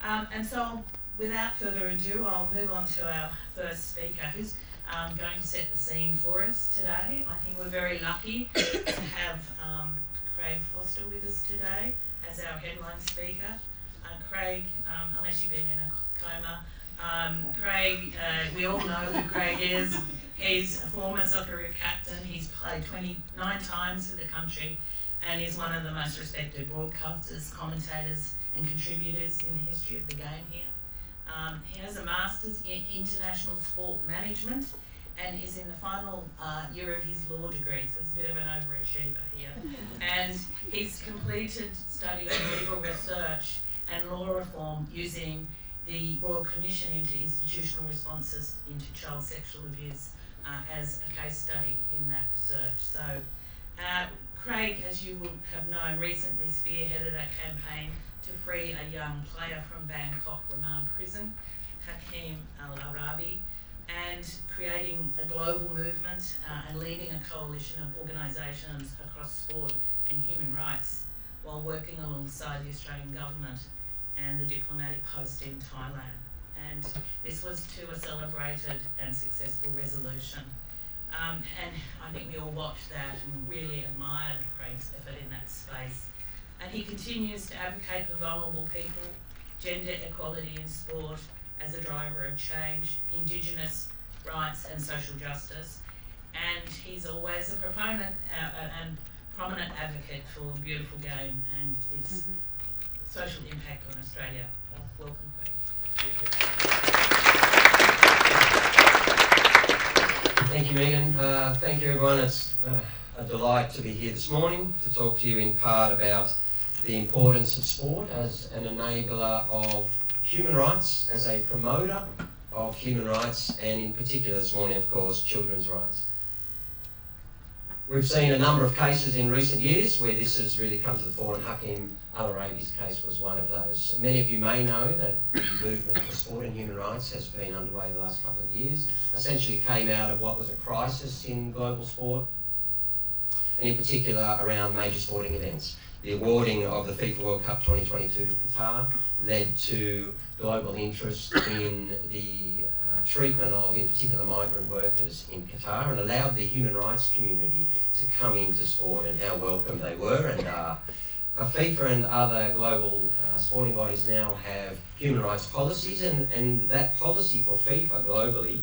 And so, without further ado, I'll move on to our first speaker, who's going to set the scene for us today. I think we're very lucky to have Craig Foster with us today as our headline speaker. Craig, unless you've been in a coma, Craig, we all know who Craig is. He's a former Socceroo captain. He's played 29 times for the country and is one of the most respected broadcasters, commentators and contributors in the history of the game here. He has a Master's in International Sport Management and is in the final year of his law degree, so he's a bit of an overachiever here. And he's completed study of legal research and law reform using the Royal Commission into Institutional Responses into Child Sexual Abuse as a case study in that research. So Craig, as you will have known, recently spearheaded a campaign to free a young player from Bangkok remand prison, Hakim Al-Arabi, and creating a global movement and leading a coalition of organisations across sport and human rights while working alongside the Australian government and the diplomatic post in Thailand. And this was to a celebrated and successful resolution. And I think we all watched that and really admired Craig's effort in that space. And he continues to advocate for vulnerable people, gender equality in sport as a driver of change, Indigenous rights and social justice. And he's always a proponent and prominent advocate for the beautiful game and its social impact on Australia. Welcome, Craig. Thank you, Megan. Thank you, everyone. It's a delight to be here this morning to talk to you in part about the importance of sport as an enabler of human rights, as a promoter of human rights, and in particular this morning, of course, children's rights. We've seen a number of cases in recent years where this has really come to the fore, and Hakim Al-Arabi's case was one of those. Many of you may know that the movement for sport and human rights has been underway the last couple of years. Essentially came out of what was a crisis in global sport, and in particular around major sporting events. The awarding of the FIFA World Cup 2022 to Qatar led to global interest in the treatment of, in particular, migrant workers in Qatar, and allowed the human rights community to come into sport, and how welcome they were and are. FIFA and other global sporting bodies now have human rights policies, and that policy for FIFA globally,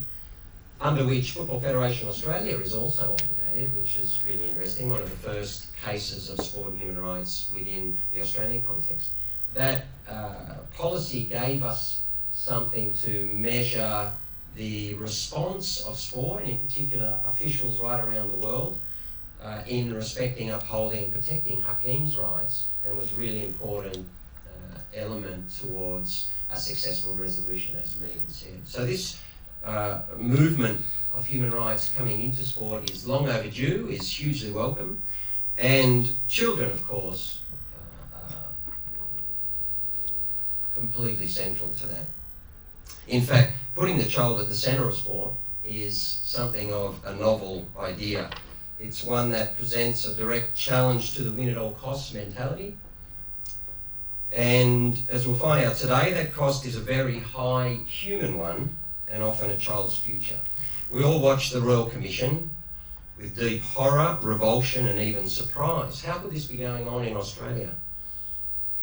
under which Football Federation Australia is also obligated, which is really interesting, one of the first cases of sport and human rights within the Australian context. That policy gave us something to measure the response of sport, and in particular officials right around the world, in respecting, upholding and protecting Hakim's rights, and was a really important element towards a successful resolution, as Megan said. So this movement of human rights coming into sport is long overdue, is hugely welcome, and children, of course, are completely central to that. In fact, putting the child at the centre of sport is something of a novel idea. It's one that presents a direct challenge to the win-at-all-costs mentality. And as we'll find out today, that cost is a very high human one, and often a child's future. We all watch the Royal Commission with deep horror, revulsion, and even surprise. How could this be going on in Australia?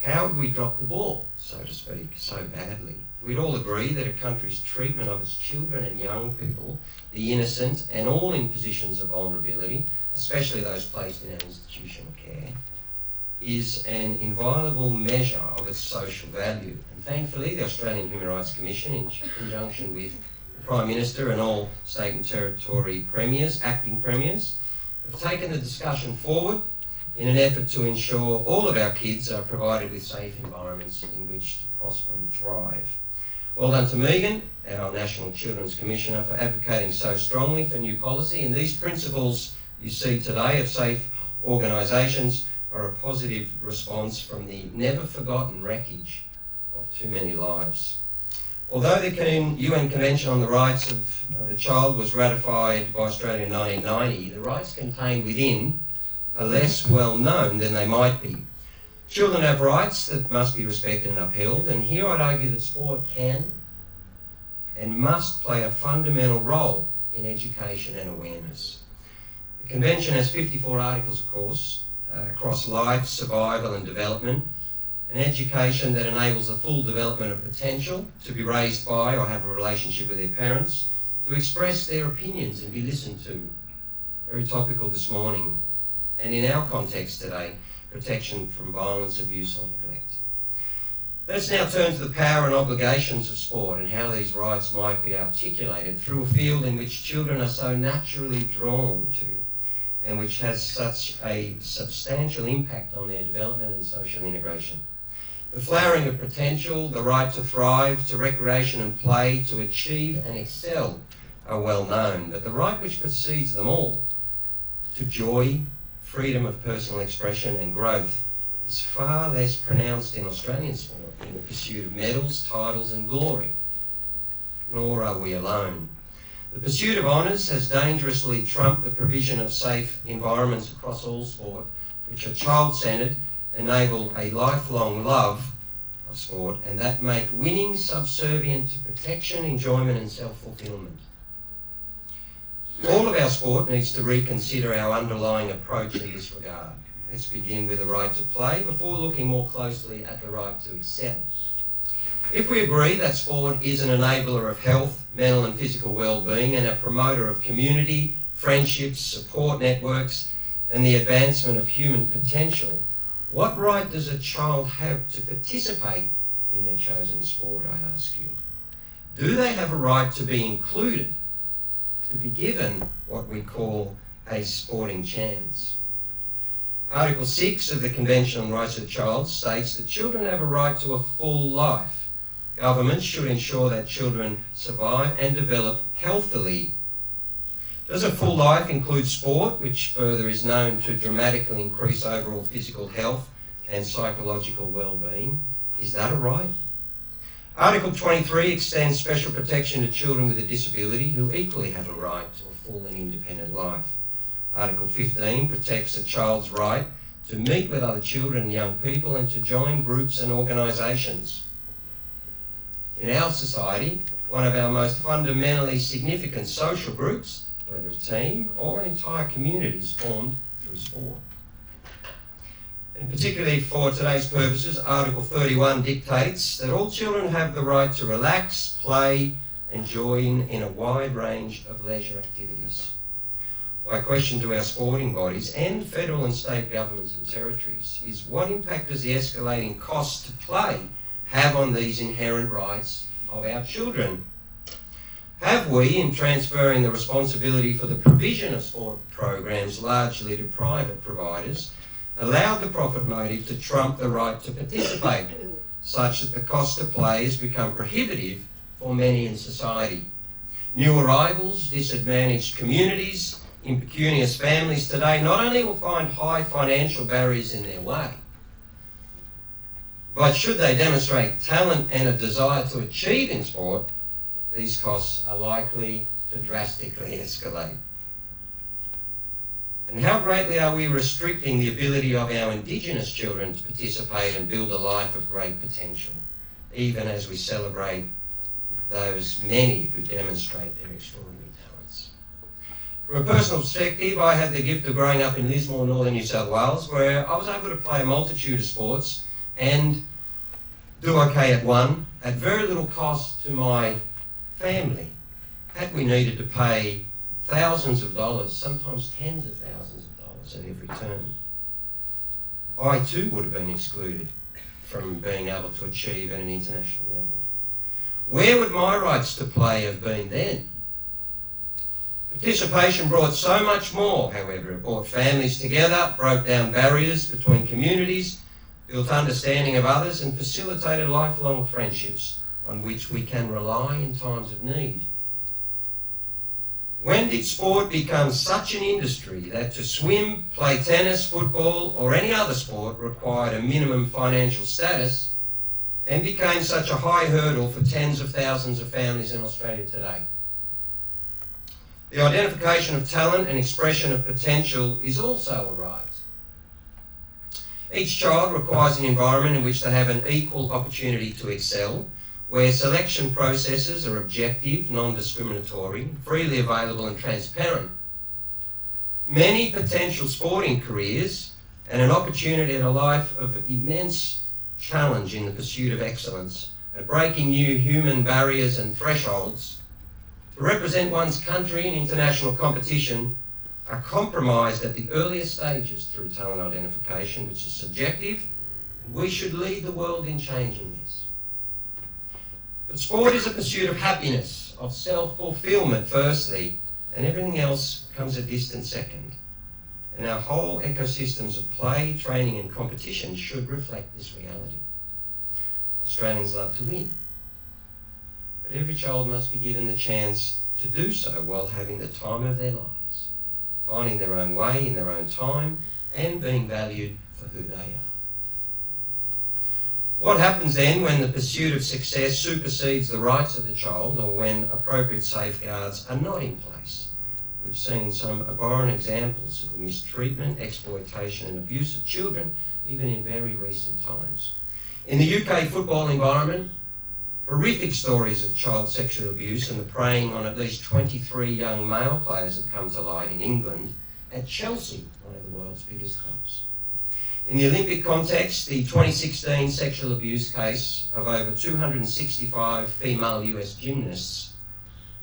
How would we drop the ball, so to speak, so badly? We'd all agree that a country's treatment of its children and young people, the innocent and all in positions of vulnerability, especially those placed in our institutional care, is an inviolable measure of its social value. And thankfully, the Australian Human Rights Commission, in conjunction with the Prime Minister and all state and territory premiers, acting premiers, have taken the discussion forward in an effort to ensure all of our kids are provided with safe environments in which to prosper and thrive. Well done to Megan, our National Children's Commissioner, for advocating so strongly for new policy, and these principles you see today of safe organisations are a positive response from the never-forgotten wreckage of too many lives. Although the UN Convention on the Rights of the Child was ratified by Australia in 1990, the rights contained within are less well known than they might be. Children have rights that must be respected and upheld, and here I'd argue that sport can and must play a fundamental role in education and awareness. The Convention has 54 articles, of course, across life, survival and development, an education that enables the full development of potential to be raised by or have a relationship with their parents, to express their opinions and be listened to. Very topical this morning. And in our context today, protection from violence, abuse or neglect. Let's now turn to the power and obligations of sport and how these rights might be articulated through a field in which children are so naturally drawn to and which has such a substantial impact on their development and social integration. The flowering of potential, the right to thrive, to recreation and play, to achieve and excel are well known, but the right which precedes them all, to joy, freedom of personal expression and growth, is far less pronounced in Australian sport in the pursuit of medals, titles and glory. Nor are we alone. The pursuit of honours has dangerously trumped the provision of safe environments across all sport, which are child-centred, enable a lifelong love of sport, and that make winning subservient to protection, enjoyment and self-fulfilment. All of our sport needs to reconsider our underlying approach in this regard. Let's begin with the right to play before looking more closely at the right to excel. If we agree that sport is an enabler of health, mental and physical well-being and a promoter of community, friendships, support networks and the advancement of human potential, what right does a child have to participate in their chosen sport, I ask you? Do they have a right to be included, to be given what we call a sporting chance? Article 6 of the Convention on the Rights of the Child states that children have a right to a full life. Governments should ensure that children survive and develop healthily. Does a full life include sport, which further is known to dramatically increase overall physical health and psychological well-being? Is that a right? Article 23 extends special protection to children with a disability who equally have a right to a full and independent life. Article 15 protects a child's right to meet with other children and young people and to join groups and organisations. In our society, one of our most fundamentally significant social groups, whether a team or an entire community, is formed through sport. And particularly for today's purposes, Article 31 dictates that all children have the right to relax, play and join in a wide range of leisure activities. My question to our sporting bodies and federal and state governments and territories is, what impact does the escalating cost to play have on these inherent rights of our children? Have we, in transferring the responsibility for the provision of sport programs largely to private providers, allowed the profit motive to trump the right to participate, such that the cost to play has become prohibitive for many in society? New arrivals, disadvantaged communities, impecunious families today not only will find high financial barriers in their way, but should they demonstrate talent and a desire to achieve in sport, these costs are likely to drastically escalate. And how greatly are we restricting the ability of our Indigenous children to participate and build a life of great potential, even as we celebrate those many who demonstrate their extraordinary talents? From a personal perspective, I had the gift of growing up in Lismore, northern New South Wales, where I was able to play a multitude of sports and do okay at one, at very little cost to my family. Had we needed to pay thousands of dollars, sometimes tens of thousands of dollars at every turn, I too would have been excluded from being able to achieve at an international level. Where would my rights to play have been then? Participation brought so much more, however. It brought families together, broke down barriers between communities, built understanding of others and facilitated lifelong friendships on which we can rely in times of need. When did sport become such an industry that to swim, play tennis, football or any other sport required a minimum financial status and became such a high hurdle for tens of thousands of families in Australia today? The identification of talent and expression of potential is also a right. Each child requires an environment in which they have an equal opportunity to excel, where selection processes are objective, non-discriminatory, freely available and transparent. Many potential sporting careers and an opportunity in a life of immense challenge in the pursuit of excellence, at breaking new human barriers and thresholds, to represent one's country in international competition, are compromised at the earliest stages through talent identification, which is subjective, and we should lead the world in changing this. But sport is a pursuit of happiness, of self-fulfillment firstly, and everything else comes a distant second. And our whole ecosystems of play, training and competition should reflect this reality. Australians love to win, but every child must be given the chance to do so while having the time of their lives, finding their own way in their own time and being valued for who they are. What happens then when the pursuit of success supersedes the rights of the child, or when appropriate safeguards are not in place? We've seen some abhorrent examples of the mistreatment, exploitation and abuse of children, even in very recent times. In the UK football environment, horrific stories of child sexual abuse and the preying on at least 23 young male players have come to light in England at Chelsea, one of the world's biggest clubs. In the Olympic context, the 2016 sexual abuse case of over 265 female US gymnasts,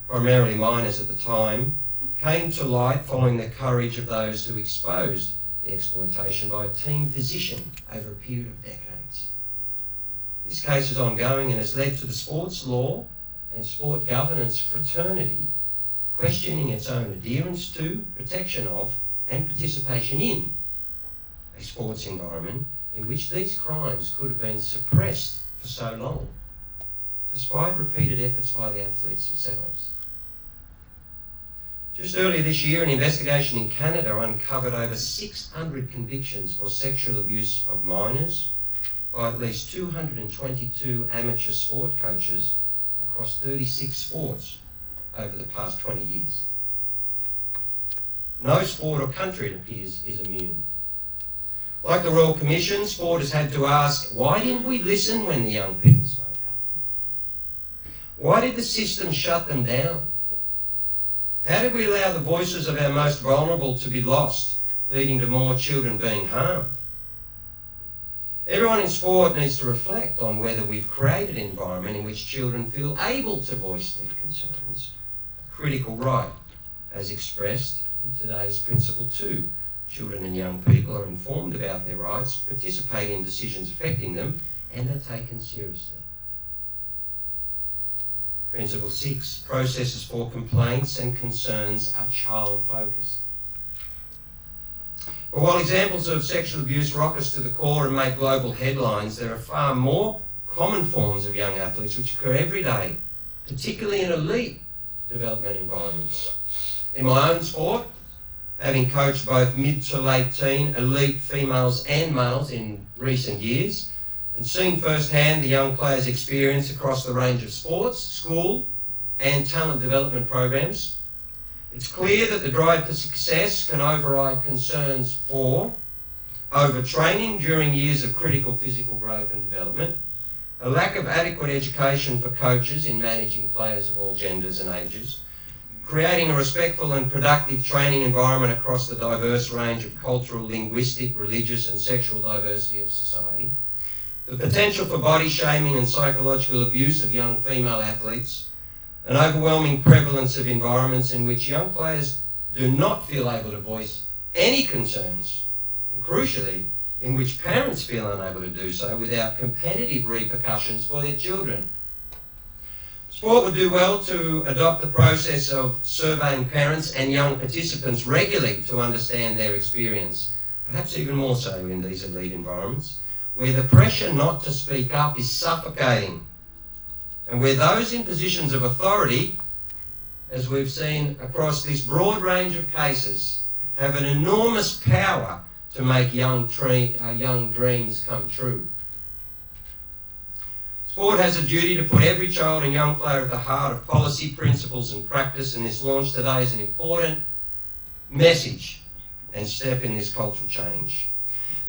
primarily minors at the time, came to light following the courage of those who exposed the exploitation by a team physician over a period of decades. This case is ongoing and has led to the sports law and sport governance fraternity questioning its own adherence to, protection of, and participation in a sports environment in which these crimes could have been suppressed for so long, despite repeated efforts by the athletes themselves. Just earlier this year, an investigation in Canada uncovered over 600 convictions for sexual abuse of minors by at least 222 amateur sport coaches across 36 sports over the past 20 years. No sport or country, it appears, is immune. Like the Royal Commission, sport has had to ask, why didn't we listen when the young people spoke up? Why did the system shut them down? How did we allow the voices of our most vulnerable to be lost, leading to more children being harmed? Everyone in sport needs to reflect on whether we've created an environment in which children feel able to voice their concerns, a critical right, as expressed in today's Principle 2. Children and young people are informed about their rights, participate in decisions affecting them, and are taken seriously. Principle 6, processes for complaints and concerns are child-focused. But while examples of sexual abuse rock us to the core and make global headlines, there are far more common forms of young athletes which occur every day, particularly in elite development environments. In my own sport, having coached both mid to late teen, elite females and males in recent years, and seen firsthand the young players' experience across the range of sports, school and talent development programs, it's clear that the drive for success can override concerns for overtraining during years of critical physical growth and development, a lack of adequate education for coaches in managing players of all genders and ages, creating a respectful and productive training environment across the diverse range of cultural, linguistic, religious and sexual diversity of society, the potential for body shaming and psychological abuse of young female athletes, an overwhelming prevalence of environments in which young players do not feel able to voice any concerns, and crucially, in which parents feel unable to do so without competitive repercussions for their children. Sport would do well to adopt the process of surveying parents and young participants regularly to understand their experience, perhaps even more so in these elite environments, where the pressure not to speak up is suffocating, and where those in positions of authority, as we've seen across this broad range of cases, have an enormous power to make young dreams come true. Sport has a duty to put every child and young player at the heart of policy, principles and practice, and this launch today is an important message and step in this cultural change.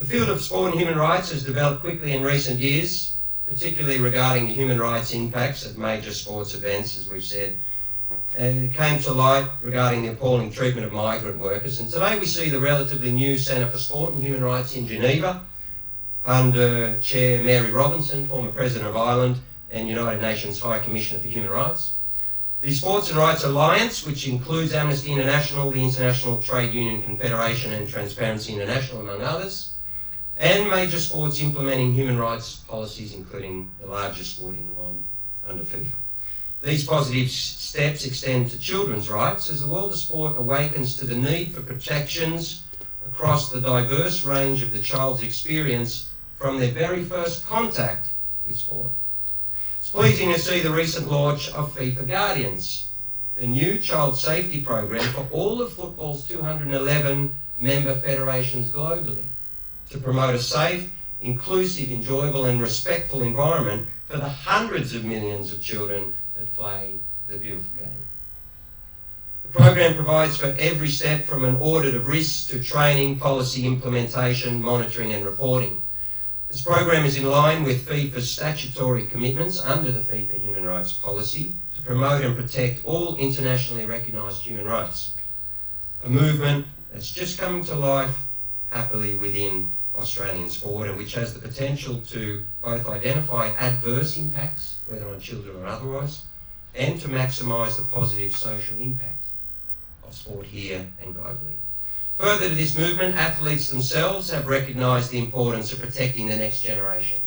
The field of sport and human rights has developed quickly in recent years, particularly regarding the human rights impacts of major sports events, as we've said. It came to light regarding the appalling treatment of migrant workers, and today we see the relatively new Centre for Sport and Human Rights in Geneva, under Chair Mary Robinson, former President of Ireland and United Nations High Commissioner for Human Rights. The Sports and Rights Alliance, which includes Amnesty International, the International Trade Union Confederation and Transparency International, among others, and major sports implementing human rights policies, including the largest sport in the world under FIFA. These positive steps extend to children's rights as the world of sport awakens to the need for protections across the diverse range of the child's experience from their very first contact with sport. It's pleasing to see the recent launch of FIFA Guardians, the new child safety program for all of football's 211 member federations globally, to promote a safe, inclusive, enjoyable and respectful environment for the hundreds of millions of children that play the beautiful game. The program provides for every step from an audit of risks to training, policy implementation, monitoring and reporting. This program is in line with FIFA's statutory commitments under the FIFA human rights policy to promote and protect all internationally recognised human rights, a movement that's just coming to life happily within Australian sport and which has the potential to both identify adverse impacts, whether on children or otherwise, and to maximise the positive social impact of sport here and globally. Further to this movement, athletes themselves have recognised the importance of protecting the next generation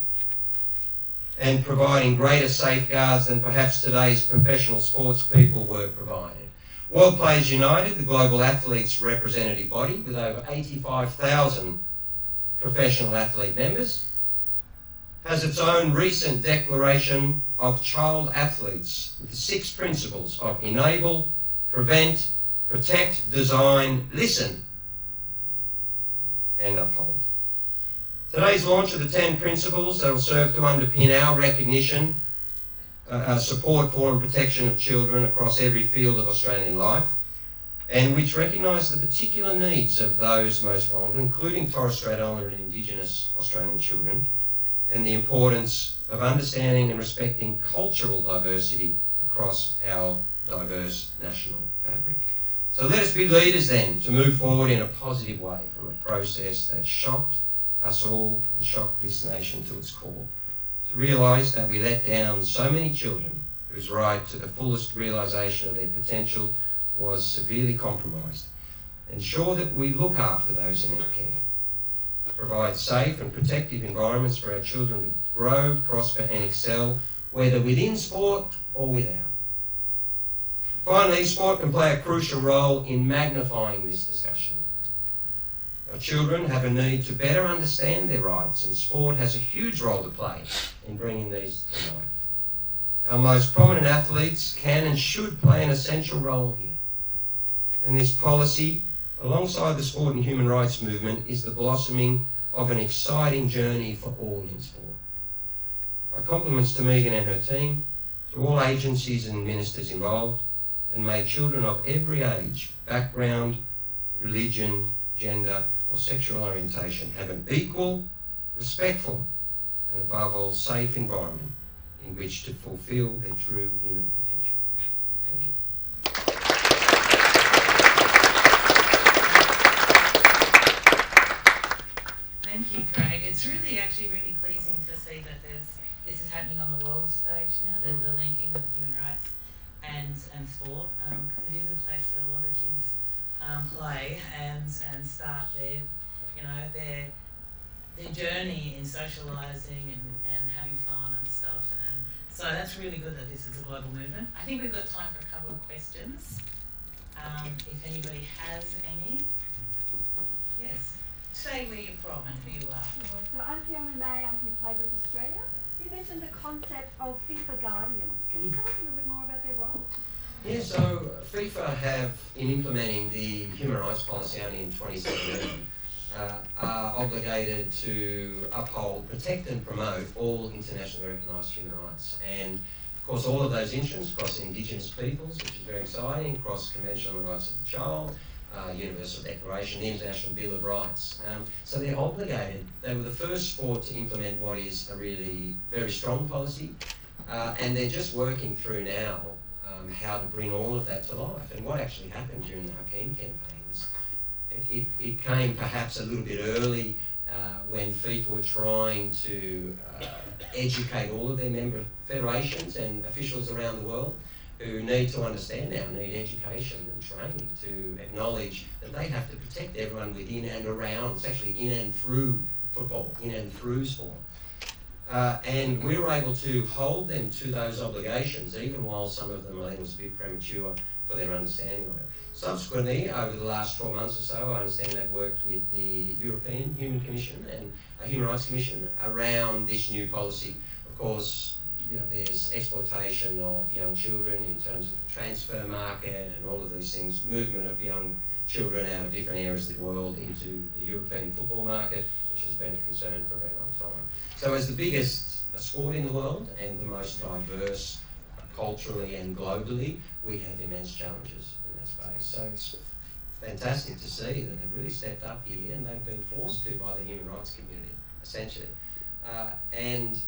and providing greater safeguards than perhaps today's professional sports people were provided. World Players United, the global athletes representative body with over 85,000 professional athlete members, has its own recent declaration of child athletes with the 6 principles of enable, prevent, protect, design, listen, and uphold. Today's launch of the 10 principles that will serve to underpin our recognition, support for and protection of children across every field of Australian life, and which recognise the particular needs of those most vulnerable, including Torres Strait Islander and Indigenous Australian children, and the importance of understanding and respecting cultural diversity across our diverse national fabric. So let us be leaders then to move forward in a positive way from a process that shocked us all and shocked this nation to its core, to realise that we let down so many children whose right to the fullest realisation of their potential was severely compromised. Ensure that we look after those in our care, provide safe and protective environments for our children to grow, prosper and excel, whether within sport or without. Finally, sport can play a crucial role in magnifying this discussion. Our children have a need to better understand their rights, and sport has a huge role to play in bringing these to life. Our most prominent athletes can and should play an essential role here. And this policy, alongside the sport and human rights movement, is the blossoming of an exciting journey for all in sport. My compliments to Megan and her team, to all agencies and ministers involved, and may children of every age, background, religion, gender or sexual orientation have an equal, respectful and above all safe environment in which to fulfil their true human potential. Thank you. Thank you, Craig. It's actually really pleasing to see that this is happening on the world stage now, that the linking of human rights and sport, because it is a place where a lot of kids play and start their journey in socialising and having fun and stuff. And so that's really good that this is a global movement. I think we've got time for a couple of questions, if anybody has any. Yes. Say where you're from and who you are. Sure. So I'm Fiona May, I'm from Playgroup Australia. You mentioned the concept of FIFA Guardians. Can you tell us a little bit more about their role? Yeah, so FIFA have, in implementing the human rights policy only in 2017, are obligated to uphold, protect and promote all internationally recognised human rights. And of course all of those interests across Indigenous peoples, which is very exciting, across Convention on the Rights of the Child, Universal Declaration, the International Bill of Rights. So they're obligated. They were the first sport to implement what is a really very strong policy, and they're just working through now how to bring all of that to life. And what actually happened during the Hakeem campaigns, it came perhaps a little bit early when FIFA were trying to educate all of their member federations and officials around the world who need to understand now, need education and training to acknowledge that they have to protect everyone within and around. It's actually in and through football, in and through sport. And we were able to hold them to those obligations, even while some of them, I think, was a bit premature for their understanding of it. Subsequently, over the last 12 months or so, I understand they've worked with the European Human Commission and Human Rights Commission around this new policy. Of course, you know, there's exploitation of young children in terms of the transfer market and all of these things, movement of young children out of different areas of the world into the European football market, which has been a concern for a very long time. So as the biggest sport in the world and the most diverse culturally and globally, we have immense challenges in that space. So it's fantastic to see that they've really stepped up here, and they've been forced to by the human rights community, essentially. And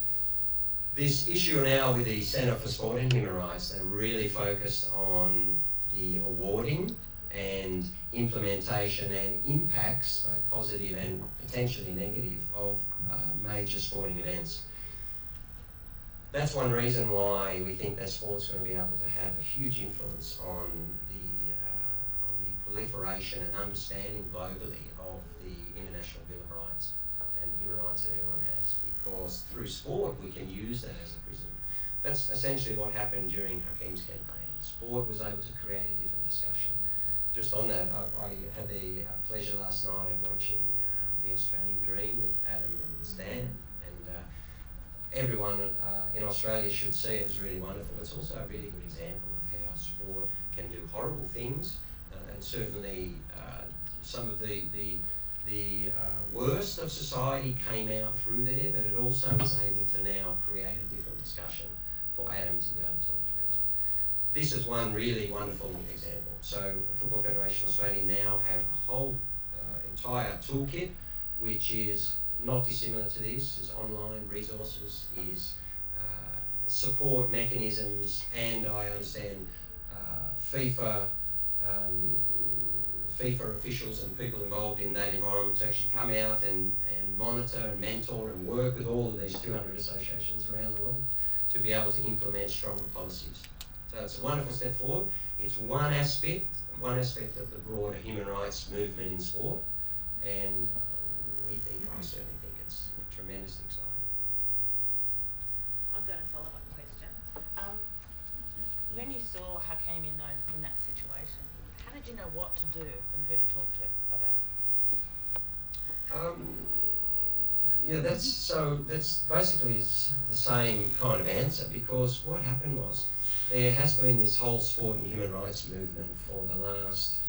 this issue now with the Centre for Sport and Human Rights, they're really focused on the awarding and implementation and impacts, both positive and potentially negative, of major sporting events. That's one reason why we think that sport's going to be able to have a huge influence on the proliferation and understanding globally of the International Bill of Rights and human rights that everyone has, because through sport we can use that as a prism. That's essentially what happened during Hakeem's campaign. Sport was able to create a different discussion. Just on that, I had the pleasure last night of watching The Australian Dream with Adam and Stan, and everyone in Australia should see it. It was really wonderful. It's also a really good example of how sport can do horrible things, and certainly some of the worst of society came out through there, but it also is able to now create a different discussion for Adam to be able to talk to everyone. This is one really wonderful example. So Football Federation Australia now have a whole entire toolkit which is not dissimilar to this, is online resources, is support mechanisms, and I understand FIFA officials and people involved in that environment to actually come out and monitor and mentor and work with all of these 200 associations around the world to be able to implement stronger policies. So it's a wonderful step forward. It's one aspect of the broader human rights movement in sport, and I certainly think it's tremendously exciting. I've got a follow-up question. When you saw Hakeem in that situation, how did you know what to do and who to talk to about it? Yeah, that's basically the same kind of answer, because what happened was there has been this whole sport and human rights movement for the last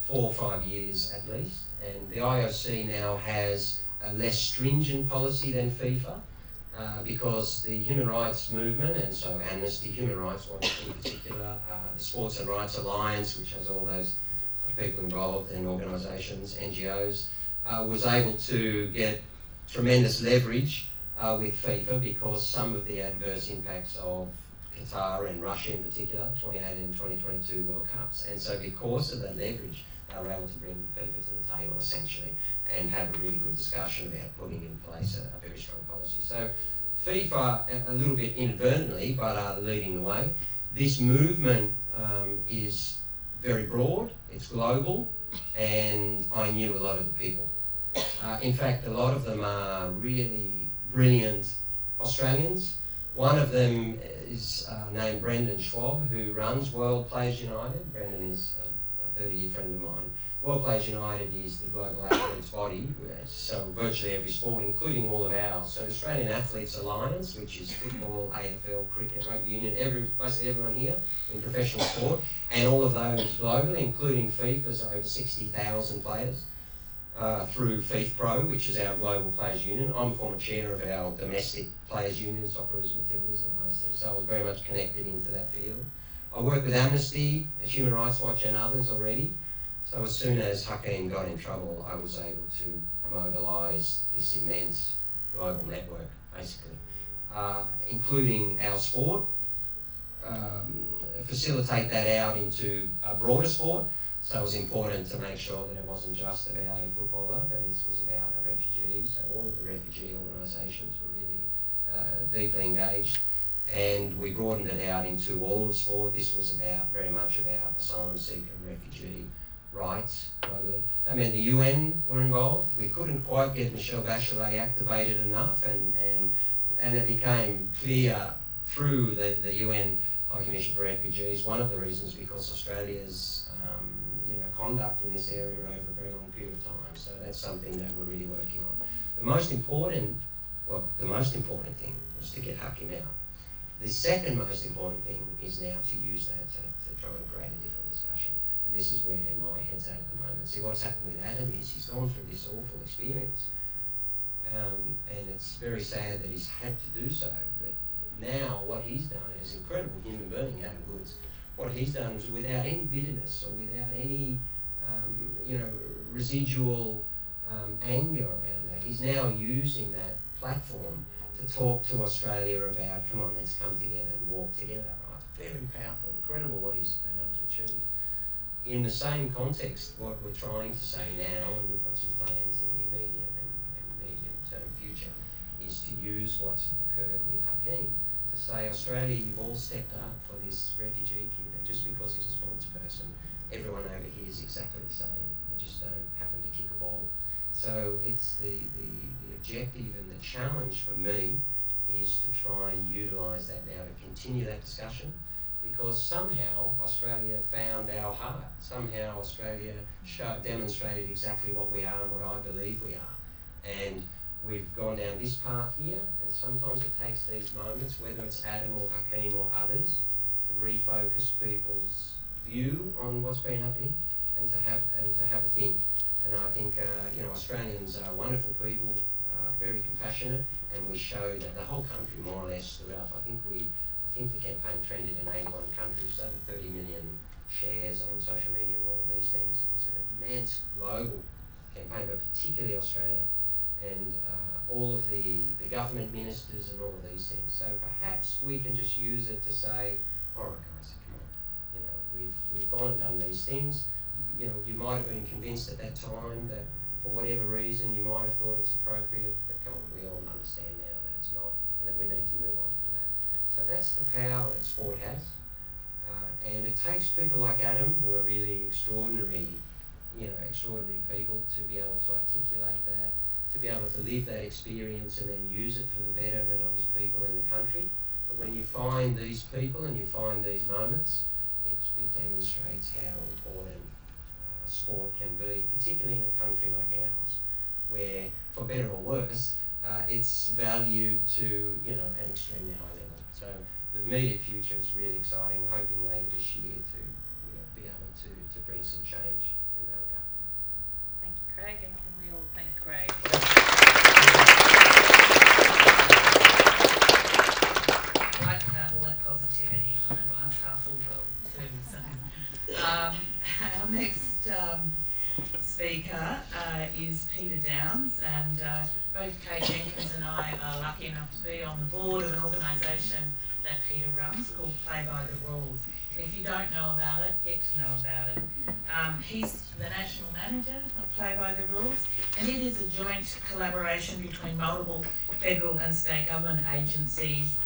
4 or 5 years at least, and the IOC now has a less stringent policy than FIFA, because the human rights movement, and so Amnesty, Human Rights Watch in particular, the Sports and Rights Alliance, which has all those people involved and organisations, NGOs, was able to get tremendous leverage with FIFA because some of the adverse impacts of Qatar and Russia in particular, 2018 and 2022 World Cups. And so because of that leverage, they were able to bring FIFA to the table essentially and have a really good discussion about putting in place a very strong policy. So FIFA, a little bit inadvertently, but are leading the way. This movement is very broad, it's global, and I knew a lot of the people. In fact, a lot of them are really brilliant Australians. One of them is named Brendan Schwab, who runs World Players United. Brendan is a 30-year friend of mine. World Players United is the global athletes body, so virtually every sport, including all of ours. So Australian Athletes Alliance, which is football, AFL, cricket, rugby union, basically everyone here in professional sport, and all of those globally, including FIFA's over 60,000 players. Through FIFPro, which is our global players union. I'm a former chair of our domestic players union, Socceroos, Matildas, and those things, so I was very much connected into that field. I work with Amnesty, Human Rights Watch, and others already. So as soon as Hakeem got in trouble, I was able to mobilise this immense global network, basically, including our sport, facilitate that out into a broader sport. So it was important to make sure that it wasn't just about a footballer, but it was about a refugee. So all of the refugee organisations were really deeply engaged, and we broadened it out into all of sport. This was very much about asylum seeker and refugee rights globally. I mean, the UN were involved. We couldn't quite get Michelle Bachelet activated enough, and it became clear through the UN High Commission for Refugees. One of the reasons because Australia's conduct in this area over a very long period of time. So that's something that we're really working on. The most important thing was to get Hakeem out. The second most important thing is now to use that to try and create a different discussion. And this is where my head's at the moment. See, what's happened with Adam is he's gone through this awful experience. And it's very sad that he's had to do so. But now what he's done is incredible human being, Adam Goods. What he's done is without any bitterness or without any, residual anger around that. He's now using that platform to talk to Australia about, come on, let's come together and walk together. Right? Very powerful, incredible what he's been able to achieve. In the same context, what we're trying to say now, and we've got some plans in the immediate and medium-term future, is to use what's occurred with Hakeem to say, Australia, you've all stepped up for this refugee kid, and just because he's a sports person, everyone over here is exactly the same. We just don't happen to kick a ball. So it's the objective and the challenge for me is to try and utilise that now to continue that discussion, because somehow Australia found our heart. Somehow Australia demonstrated exactly what we are and what I believe we are. And we've gone down this path here, and sometimes it takes these moments, whether it's Adam or Hakeem or others, to refocus people's view on what's been happening and to have a think. And I think Australians are wonderful people, very compassionate, and we show that the whole country more or less throughout. I think the campaign trended in 81 countries, over 30 million shares on social media and all of these things. It was an immense global campaign, but particularly Australia, and all of the government ministers and all of these things. So perhaps we can just use it to say, all right guys, come on, we've gone and done these things. You might have been convinced at that time that for whatever reason you might have thought it's appropriate, but come on, we all understand now that it's not, and that we need to move on from that. So that's the power that sport has, and it takes people like Adam, who are really extraordinary people, to be able to articulate that, to be able to live that experience and then use it for the betterment of his people in the country. But when you find these people and you find these moments, it demonstrates how important sport can be, particularly in a country like ours, where, for better or worse, it's valued to an extremely high level. So the immediate future is really exciting. I'm hoping later this year to be able to bring some change in that regard. Thank you, Craig, and can we all thank Craig? I like all that positivity on the glass half full world too. So, our next speaker is Peter Downs, and both Kate Jenkins and I are lucky enough to be on the board of an organisation that Peter runs called Play by the Rules. And if you don't know about it, get to know about it. He's the national manager of Play by the Rules, and it is a joint collaboration between multiple federal and state government agencies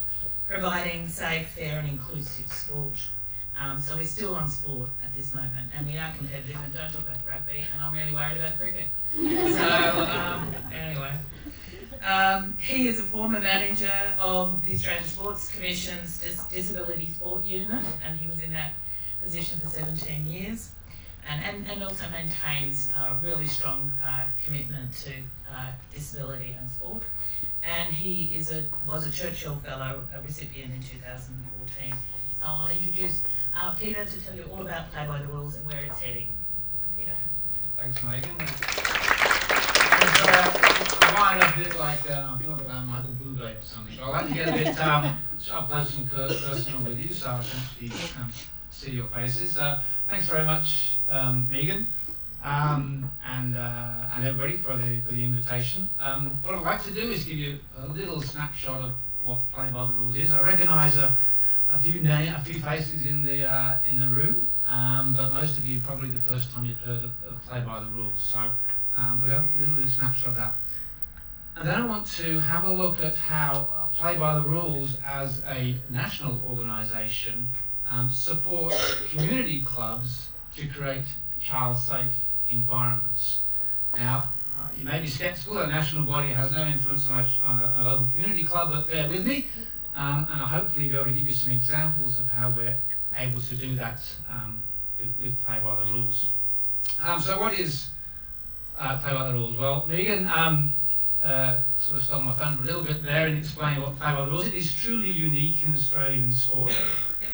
providing safe, fair and inclusive sport. So we're still on sport at this moment, and we are competitive, and don't talk about rugby, and I'm really worried about cricket. So, anyway. He is a former manager of the Australian Sports Commission's Disability Sport Unit, and he was in that position for 17 years, and also maintains a really strong commitment to disability and sport. And he was a Churchill Fellow, a recipient in 2014. So I'll introduce Peter to tell you all about Play by the Rules and where it's heading. Peter. Thanks, Megan. I'm a bit like I thought about Michael Bublé or something. So I like to get a bit up close and personal with you, so I can actually see your faces. Thanks very much, Megan. and everybody for the invitation. What I'd like to do is give you a little snapshot of what Play by the Rules is. I recognise a few faces in the room, but most of you probably the first time you've heard of Play by the Rules. So we'll have a little snapshot of that. And then I want to have a look at how Play by the Rules as a national organisation support community clubs to create child-safe environments. Now, you may be sceptical that a national body has no influence on a local community club, but bear with me, and I'll hopefully be able to give you some examples of how we're able to do that with Play by the Rules. So what is Play by the Rules? Well, Megan sort of stole my thunder a little bit there in explaining what Play by the Rules is. It is truly unique in Australian sport,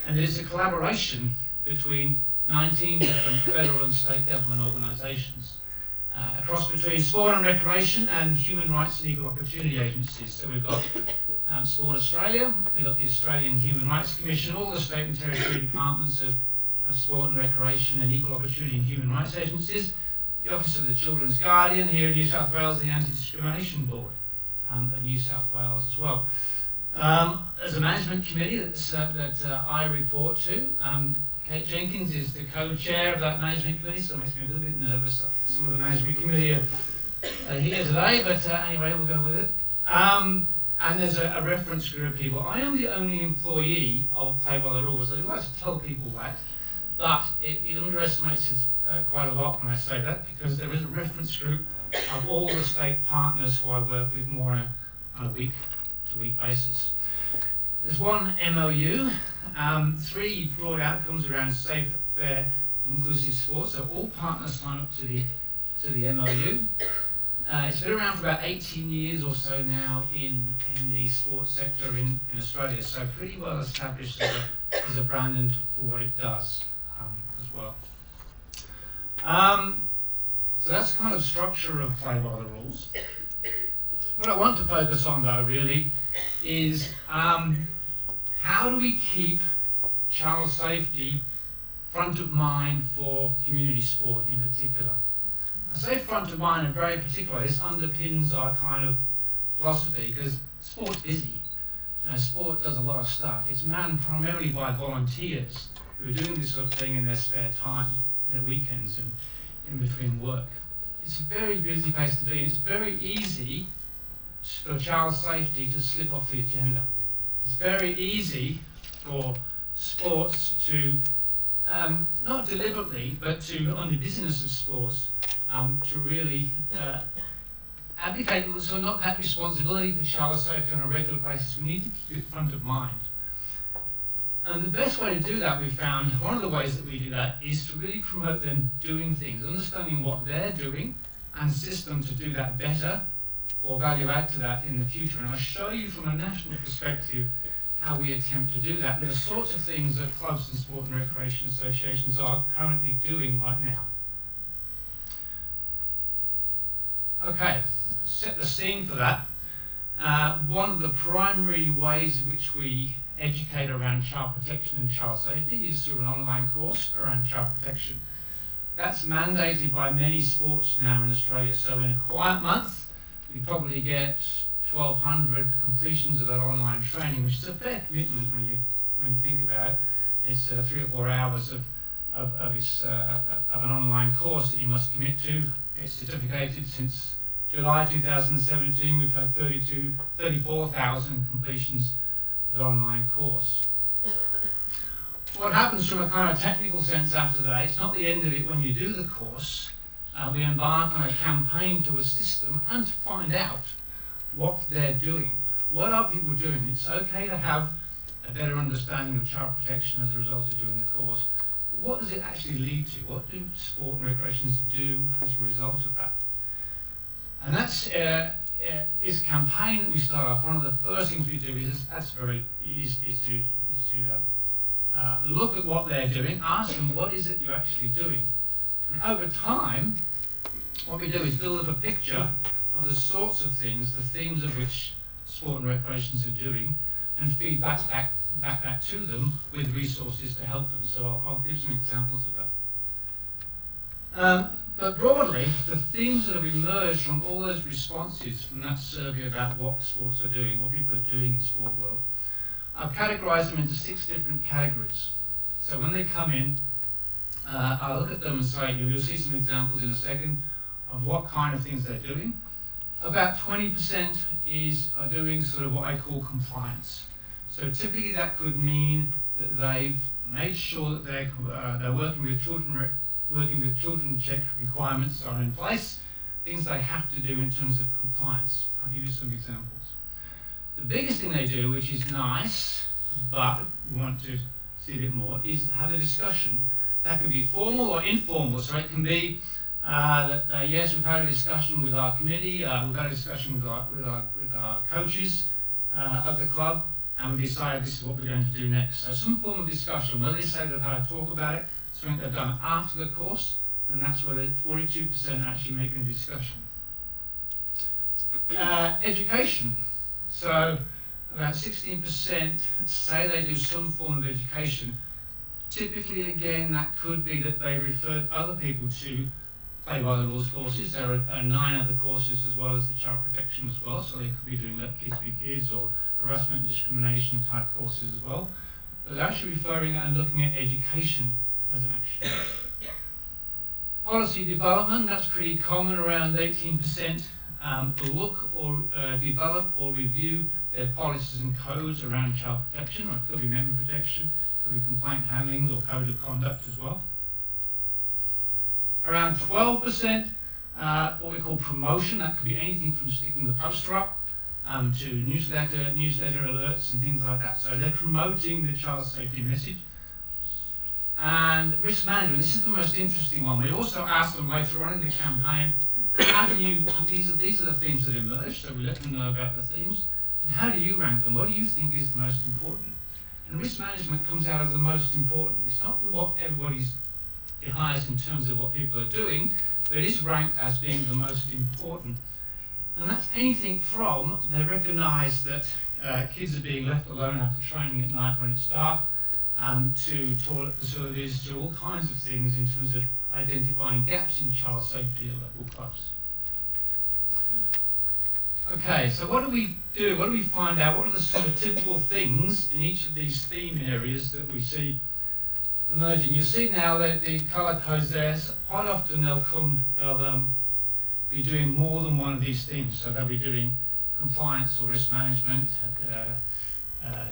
and it is a collaboration between 19 different federal and state government organisations, a cross between sport and recreation and human rights and equal opportunity agencies. So we've got Sport Australia, we've got the Australian Human Rights Commission, all the state and territory departments of sport and recreation and equal opportunity and human rights agencies, the Office of the Children's Guardian here in New South Wales, the Anti-Discrimination Board of New South Wales as well. There's a management committee that I report to. Kate Jenkins is the co-chair of that management committee, so it makes me a little bit nervous that some of the management committee are here today, but anyway, we'll go with it. And there's a reference group of people. I am the only employee of Play by the Rules. I like to tell people that, but it underestimates it quite a lot when I say that, because there is a reference group of all the state partners who I work with more on a week-to-week basis. There's one MOU, 3 broad outcomes around safe, fair, inclusive sport. So all partners sign up to the MOU. It's been around for about 18 years or so now in the sports sector in Australia. So pretty well established as a brand and for what it does as well. So that's the kind of structure of Play by the Rules. What I want to focus on though really is how do we keep child safety front of mind for community sport in particular? I say front of mind and very particular. This underpins our kind of philosophy because sport's busy. You know, sport does a lot of stuff. It's manned primarily by volunteers who are doing this sort of thing in their spare time, their weekends and in between work. It's a very busy place to be, and it's very easy for child safety to slip off the agenda. It's very easy for sports to, not deliberately, but on the business of sports, to really abdicate, so not have responsibility for child safety on a regular basis. We need to keep it front of mind. And the best way to do that, we found, one of the ways that we do that is to really promote them doing things, understanding what they're doing, and assist them to do that better or value add to that in the future. And I'll show you from a national perspective how we attempt to do that and the sorts of things that clubs and sport and recreation associations are currently doing right now. Okay, set the scene for that. One of the primary ways in which we educate around child protection and child safety is through an online course around child protection. That's mandated by many sports now in Australia. So in a quiet month, we probably get 1,200 completions of that online training, which is a fair commitment when you think about it. It's 3 or 4 hours of an online course that you must commit to. It's certificated since July 2017. We've had 34,000 completions of the online course. What happens from a kind of technical sense after that, it's not the end of it when you do the course. We embark on a campaign to assist them and to find out what they're doing. What are people doing? It's okay to have a better understanding of child protection as a result of doing the course. But what does it actually lead to? What do sport and recreations do as a result of that? And that's this campaign that we start off. One of the first things we do is to look at what they're doing, ask them what is it you're actually doing. And over time, what we do is build up a picture of the sorts of things, the themes of which sport and recreations are doing, and feed back to them with resources to help them. So I'll give some examples of that. But broadly, the themes that have emerged from all those responses from that survey about what sports are doing, what people are doing in sport world, I've categorised them into 6 different categories. So when they come in, I'll look at them and say, you'll see some examples in a second of what kind of things they're doing. About 20% are doing sort of what I call compliance. So typically that could mean that they've made sure that they're working with children, check requirements are in place, things they have to do in terms of compliance. I'll give you some examples. The biggest thing they do, which is nice, but we want to see a bit more, is have a discussion. That could be formal or informal, so it can be that yes, we've had a discussion with our committee, we've had a discussion with our coaches of the club, and we've decided this is what we're going to do next. So some form of discussion, whether they say they've had a talk about it, something they've done after the course, and that's where 42% are actually making a discussion. Education. So about 16% say they do some form of education. Typically, again, that could be that they referred other people to Play by the Rules courses. There are 9 other courses as well as the child protection as well, so they could be doing that Kids Be Kids or harassment, discrimination type courses as well. But they're actually referring and looking at education as an action. Policy development, that's pretty common, around 18%. Look or develop or review their policies and codes around child protection, or it could be member protection, it could be complaint handling or code of conduct as well. Around 12%, what we call promotion, that could be anything from sticking the poster up to newsletter alerts and things like that. So they're promoting the child safety message. And risk management, this is the most interesting one. We also asked them later on in the campaign, how do you, these are the themes that emerge, so we let them know about the themes. And how do you rank them? What do you think is the most important? And risk management comes out as the most important. It's not what everybody's highest in terms of what people are doing, but it is ranked as being the most important. And that's anything from, they recognise that kids are being left alone after training at night when it's dark, to toilet facilities, to all kinds of things in terms of identifying gaps in child safety at local clubs. Okay, so what do we do? What do we find out? What are the sort of typical things in each of these theme areas that we see emerging? You see now that the colour codes there, so quite often they'll be doing more than one of these themes. So they'll be doing compliance or risk management,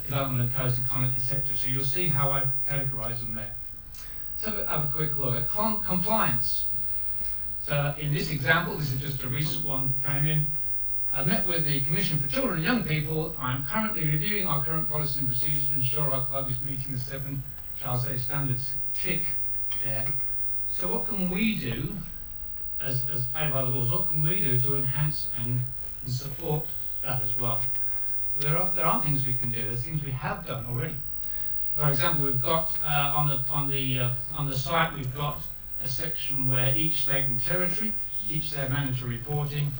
development of codes and conduct, etc. So you'll see how I've categorised them there. So have a quick look at compliance. So in this example, this is just a recent one that came in. I met with the Commission for Children and Young People. I'm currently reviewing our current policy and procedures to ensure our club is meeting the 7 child safety standards. Tick there. So what can we do as Play by the Rules? What can we do to enhance and support that as well? There are things we can do. There's things we have done already. For example, we've got on the site we've got a section where each state and territory, each their mandatory reporting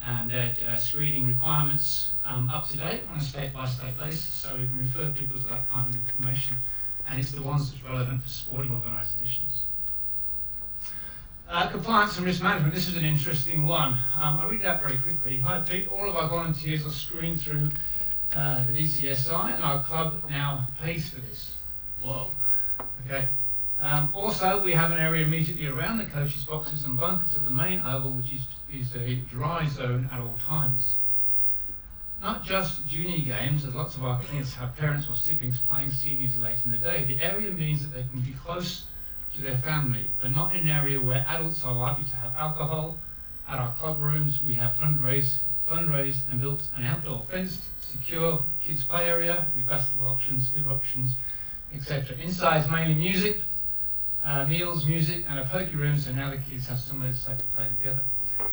and their screening requirements up to date on a state-by-state basis, so we can refer people to that kind of information, and it's the ones that's relevant for sporting organisations. Compliance and risk management, this is an interesting one. I'll read that very quickly. Hi Pete, all of our volunteers are screened through the DCSI, and our club now pays for this. Whoa. Okay. Also, we have an area immediately around the coaches' boxes and bunkers of the main oval, which is a dry zone at all times. Not just junior games, as lots of our kids have parents or siblings playing seniors late in the day. The area means that they can be close to their family, but not in an area where adults are likely to have alcohol. At our club rooms, we have fundraised and built an outdoor fenced, secure kids' play area with basketball options, good options, etc. Inside is mainly music, meals, music, and a poker room, so now the kids have somewhere safe to play together.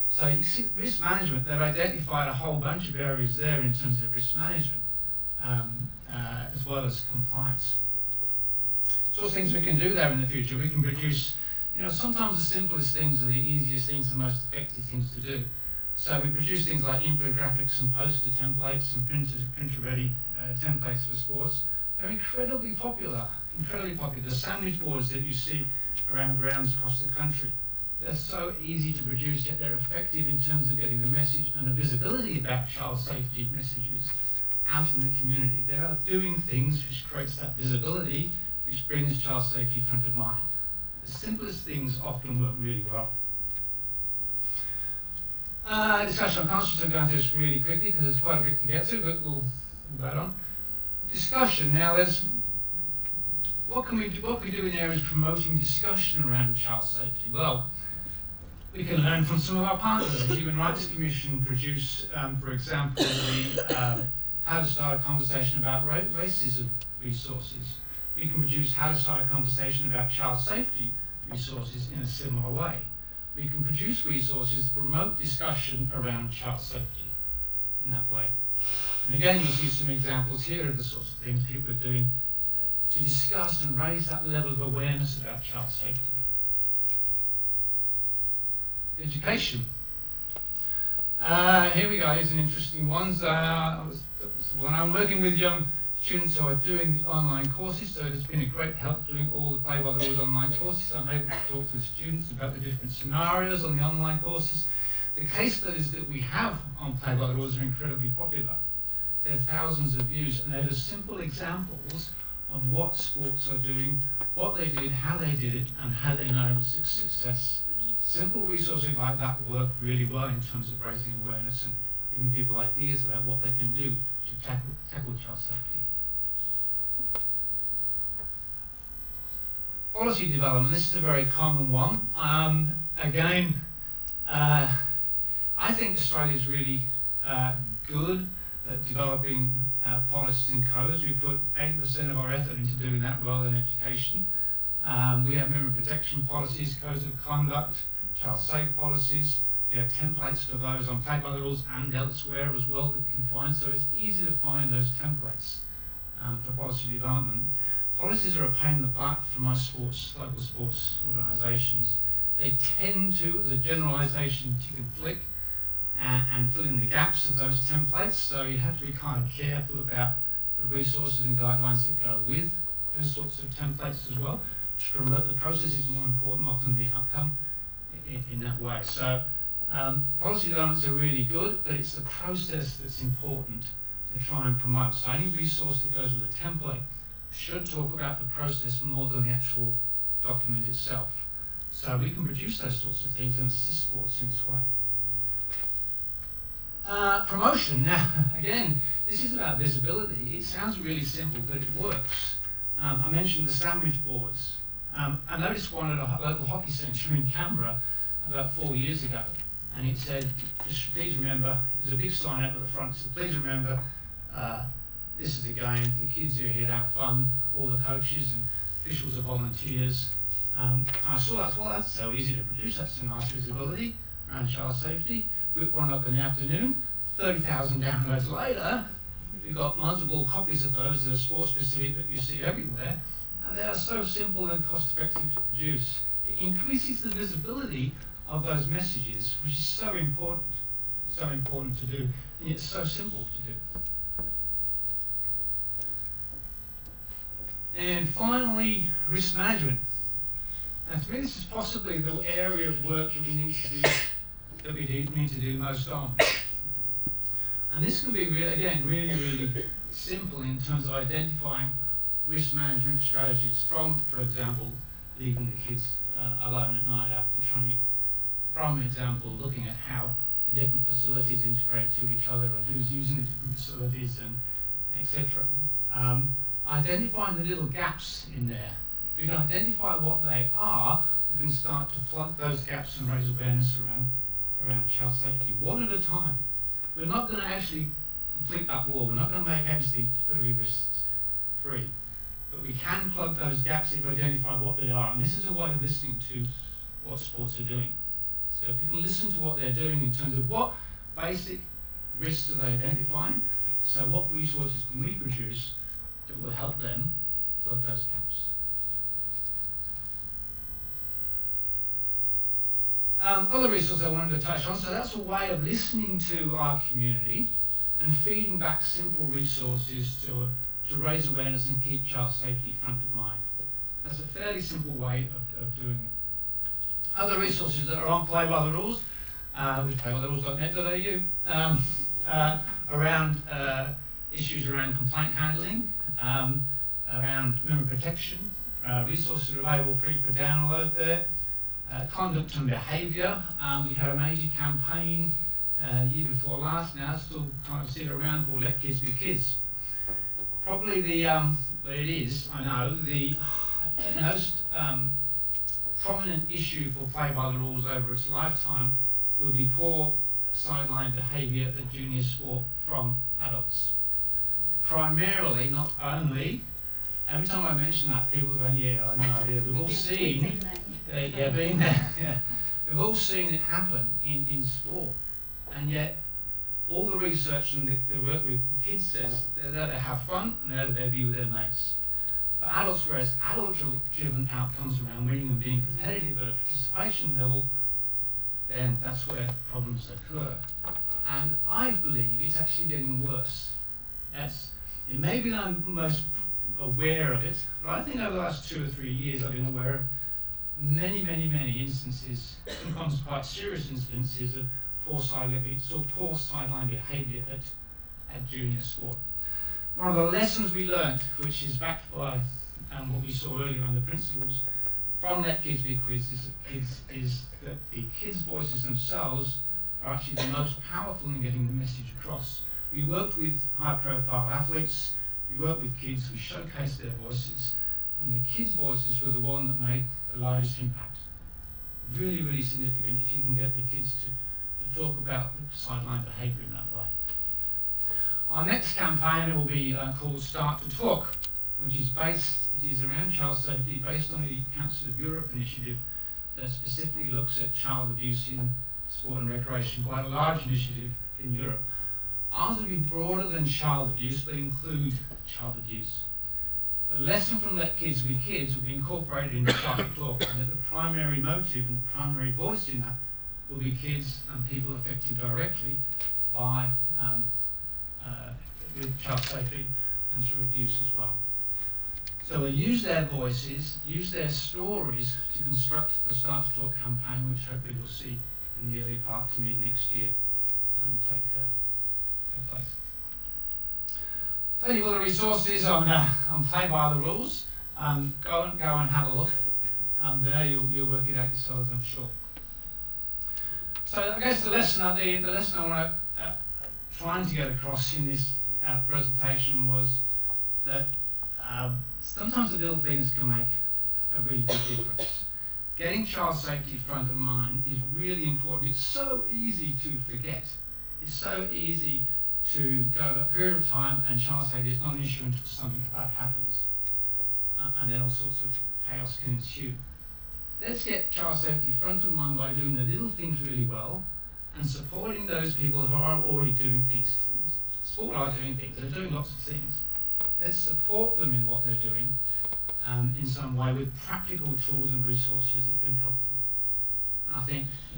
So you see, risk management, they've identified a whole bunch of areas there in terms of risk management, as well as compliance. So things we can do there in the future. We can produce, sometimes the simplest things are the easiest things, the most effective things to do. So we produce things like infographics and poster templates and printer-ready templates for sports. They're incredibly popular. The sandwich boards that you see around grounds across the country. They're so easy to produce, yet they're effective in terms of getting the message and the visibility about child safety messages out in the community. They are doing things which creates that visibility, which brings child safety front of mind. The simplest things often work really well. Discussion on conscience, I'm going through this really quickly because there's quite a bit to get through, but we'll go on. Discussion. Now, what can we do in areas promoting discussion around child safety? Well, we can learn from some of our partners. The Human Rights Commission produce, for example, the How to Start a Conversation About Racism resources. We can produce How to Start a Conversation About Child Safety resources in a similar way. We can produce resources to promote discussion around child safety in that way. And again, you'll see some examples here of the sorts of things people are doing to discuss and raise that level of awareness about child safety. Education. Here we go, here's an interesting one. When I'm working with young students who are doing the online courses, so it's been a great help doing all the Play by the Rules online courses. I'm able to talk to the students about the different scenarios on the online courses. The case studies that we have on Play by the Rules are incredibly popular. There are thousands of views, and they're just simple examples of what sports are doing, what they did, how they did it, and how they know it was a success. Simple resources like that work really well in terms of raising awareness and giving people ideas about what they can do to tackle child safety. Policy development, this is a very common one. Again, I think Australia is really good at developing policies and codes. We put 80% of our effort into doing that rather than education. We have member protection policies, codes of conduct, child safe policies. We have templates for those on Play by the Rules and elsewhere as well that we can find, so it's easy to find those templates for policy development. Policies are a pain in the butt for most local sports organisations. They tend to, as a generalisation, tick and flick and fill in the gaps of those templates, so you have to be kind of careful about the resources and guidelines that go with those sorts of templates as well. To promote the process is more important often than the outcome in that way. So policy developments are really good, but it's the process that's important to try and promote. So any resource that goes with a template should talk about the process more than the actual document itself. So we can produce those sorts of things and assist sports in this way. Promotion. Now, again, this is about visibility. It sounds really simple, but it works. I mentioned the sandwich boards. I noticed one at a local hockey centre in Canberra about 4 years ago, and it said, just please remember, there's a big sign up at the front, so please remember, this is a game, the kids are here to have fun, all the coaches and officials are volunteers. I saw that, well, that's so easy to produce, that's a nice visibility around child safety. Whipped one up in the afternoon, 30,000 downloads later, we've got multiple copies of those that are sport specific that you see everywhere, and they are so simple and cost effective to produce. It increases the visibility of those messages, which is so important to do, and it's so simple to do. And finally, risk management. Now, to me, this is possibly the area of work that we need to do most on. And this can be, really simple in terms of identifying risk management strategies from, for example, leaving the kids alone at night after training. From example, looking at how the different facilities integrate to each other and who's using the different facilities and etc. Identifying the little gaps in there. If we can identify what they are, we can start to plug those gaps and raise awareness around child safety, one at a time. We're not going to actually complete that wall. We're not going to make everything totally risk-free. But we can plug those gaps if we identify what they are. And this is a way of listening to what sports are doing. So if you can listen to what they're doing in terms of what basic risks are they identifying, so what resources can we produce that will help them plug those gaps. Other resources I wanted to touch on, so that's a way of listening to our community and feeding back simple resources to raise awareness and keep child safety front of mind. That's a fairly simple way of doing it. Other resources that are on Play by the Rules, which playbytherules.net.au, around issues around complaint handling, around member protection, resources are available free for download there. Conduct and behaviour, we had a major campaign year before last now, still kind of sit around, called Let Kids Be Kids. Probably the most prominent issue for Play by the Rules over its lifetime will be poor sideline behaviour at junior sport from adults. Primarily, not only, every time I mention that, people go, yeah, I know, yeah, we've all seen, being there, yeah. We've all seen it happen in sport, and yet all the research and the work with kids says they're there to have fun and they're there to be with their mates. For adults, whereas adult-driven outcomes around winning and being competitive at a participation level, then that's where problems occur. And I believe it's actually getting worse. It may be that I'm most aware of it, but I think over the last 2 or 3 years I've been aware of many instances, sometimes quite serious instances of poor sideline behaviour at junior sport. One of the lessons we learned, which is backed by what we saw earlier on the principles from Let Kids Be Quiz, is that the kids' voices themselves are actually the most powerful in getting the message across. We worked with high-profile athletes, we worked with kids, we showcased their voices, and the kids' voices were the one that made the largest impact. Really significant if you can get the kids to talk about sideline behaviour in that way. Our next campaign will be called Start to Talk, which is around child safety, based on the Council of Europe initiative that specifically looks at child abuse in sport and recreation, quite a large initiative in Europe. Ours will be broader than child abuse, but include child abuse. The lesson from Let Kids Be Kids will be incorporated in Start to Talk, and that the primary motive and the primary voice in that will be kids and people affected directly by with child safety and through abuse as well. So we'll use their voices, use their stories to construct the Start to Talk campaign, which hopefully we'll see in the early part to mid next year and take place. Tell you all the resources on Play by the Rules. Go and have a look. There you'll work it out yourselves, I'm sure. So I guess the lesson I want to trying to get across in this presentation was that sometimes the little things can make a really big difference. Getting child safety front of mind is really important. It's so easy to forget. It's so easy to go a period of time and child safety is not an issue until something bad happens. And then all sorts of chaos can ensue. Let's get child safety front of mind by doing the little things really well and supporting those people who are already doing things. Sport are doing things, they're doing lots of things. Let's support them in what they're doing in some way with practical tools and resources that can help them. And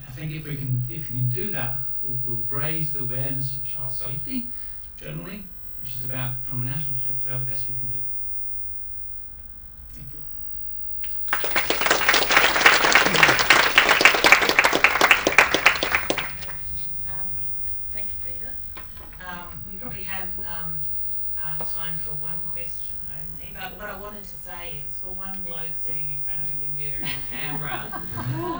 I think if we can do that, we'll raise the awareness of child safety generally, which is about, from a national perspective, about the best we can do. Thank you. Thanks, Peter. We probably have time for one question only, but what I wanted to say is, for one bloke sitting in front of a computer in Canberra,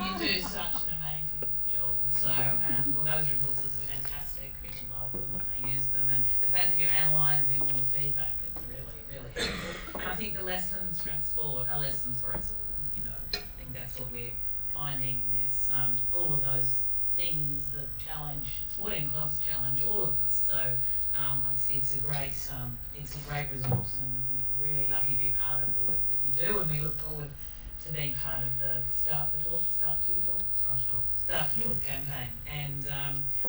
you do such an amazing job. So, well, those resources are fantastic. People love them and they use them, and the fact that you're analysing all the feedback is really helpful. And I think the lessons from sport are lessons for us all. I think that's what we're finding in this. All of those things that challenge sporting clubs challenge all of us. So it's a great resource, and we're really lucky to be part of the work that you do, and we look forward to being part of the Start to Talk campaign. And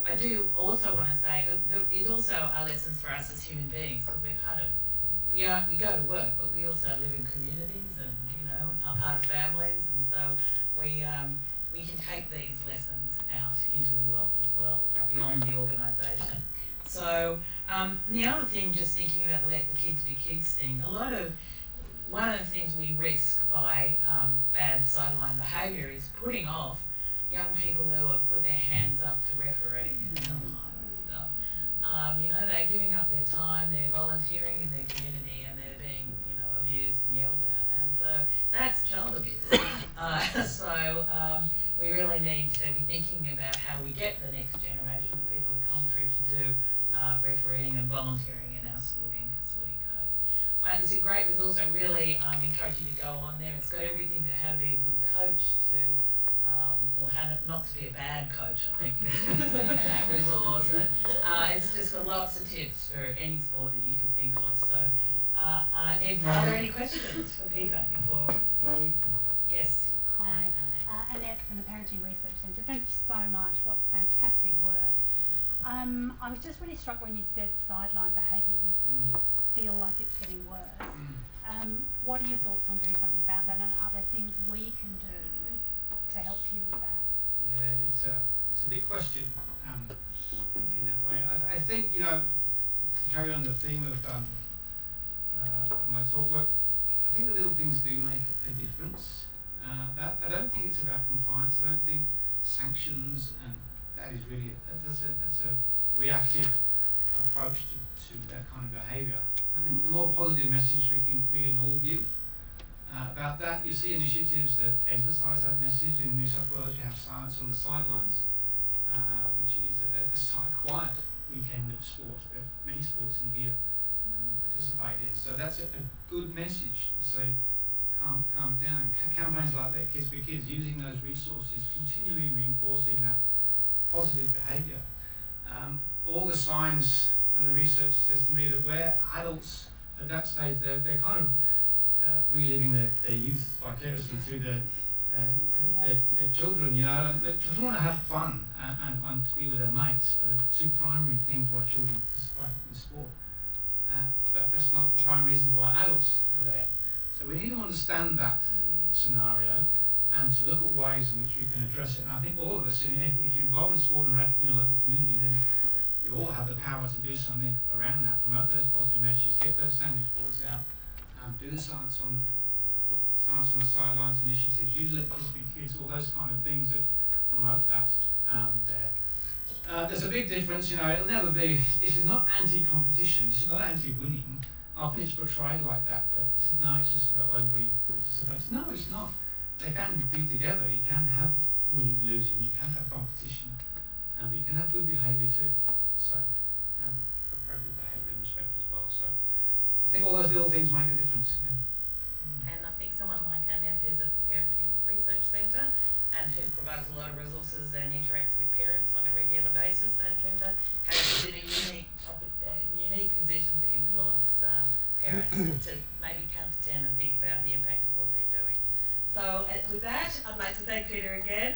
I do also want to say it also are lessons for us as human beings, because we're part of we go to work, but we also live in communities and are part of families, and so we can take these lessons out into the world as well, beyond the organisation. So the other thing, just thinking about the Let the Kids Be Kids thing, a lot of one of the things we risk by bad sideline behaviour is putting off young people who have put their hands up to referee and umpire and stuff. They're giving up their time, they're volunteering in their community, and they're being, abused and yelled at. And so that's child abuse. We really need to be thinking about how we get the next generation of people to come through to do refereeing and volunteering in our sporting codes. Well, it's a great resource. I really encourage you to go on there. It's got everything to how to be a good coach, or how not to be a bad coach, I think, is that resource. It's just got lots of tips for any sport that you can think of. So, are there any questions for Peter before? Yes. Hi, Annette from the Parenting Research Centre. Thank you so much. What fantastic work. I was just really struck when you said sideline behaviour. You feel like it's getting worse. What are your thoughts on doing something about that, and are there things we can do to help you with that? Yeah, it's a big question in that way. I think, to carry on the theme of my talk, I think the little things do make a difference. I don't think it's about compliance. I don't think sanctions, and that is really that's a reactive approach to that kind of behaviour. I think the more positive message we can all give about that. You see initiatives that emphasise that message. In New South Wales, you have Silence on the Sidelines, which is a quiet weekend of sport that many sports in here participate in. So that's a good message to say, calm down. Campaigns like that, Kids Be Kids, using those resources, continually reinforcing that positive behaviour. All the science and the research says to me that where adults at that stage, they're kind of reliving their youth vicariously through their children, They just want to have fun and to be with their mates. Two primary things why children participate in sport. But that's not the primary reason why adults are there. So we need to understand that scenario and to look at ways in which we can address it. And I think all of us, if you're involved in sport and rec in your local community, then you all have the power to do something around that, promote those positive messages, get those sandwich boards out, do the Silence on the Sidelines initiatives, use Let Kids Be Kids, all those kind of things that promote that there. There's a big difference, it'll never be, this is not anti-competition, this is not anti-winning. Often it's portrayed like that, but no, it's just about everybody participates. No, it's not. They can be together. You can have winning and losing, you can have competition, but you can have good behaviour too. So you have appropriate behaviour and respect as well. So I think all those little things make a difference. Yeah. And I think someone like Annette, who's at the Parenting Research Centre and who provides a lot of resources and interacts with parents on a regular basis, that centre has in a unique position to influence parents to maybe count to 10 and think about the impact of what they're doing. So with that, I'd like to thank Peter again.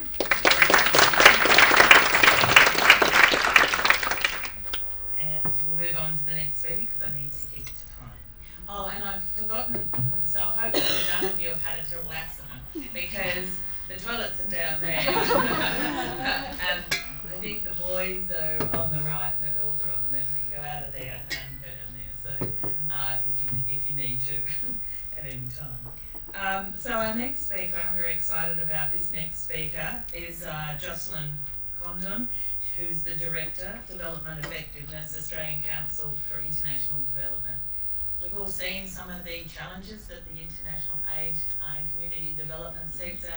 And we'll move on to the next speaker because I need to keep to time. Oh, and I've forgotten, so hopefully none of you have had a terrible accident because the toilets are down there. And I think the boys are on the right and the girls are on the left, so you go out of there and go down there. So if you need to at any time. So our next speaker, I'm very excited about this next speaker, is Jocelyn Condon, who's the Director, Development Effectiveness, Australian Council for International Development. We've all seen some of the challenges that the international aid and community development sector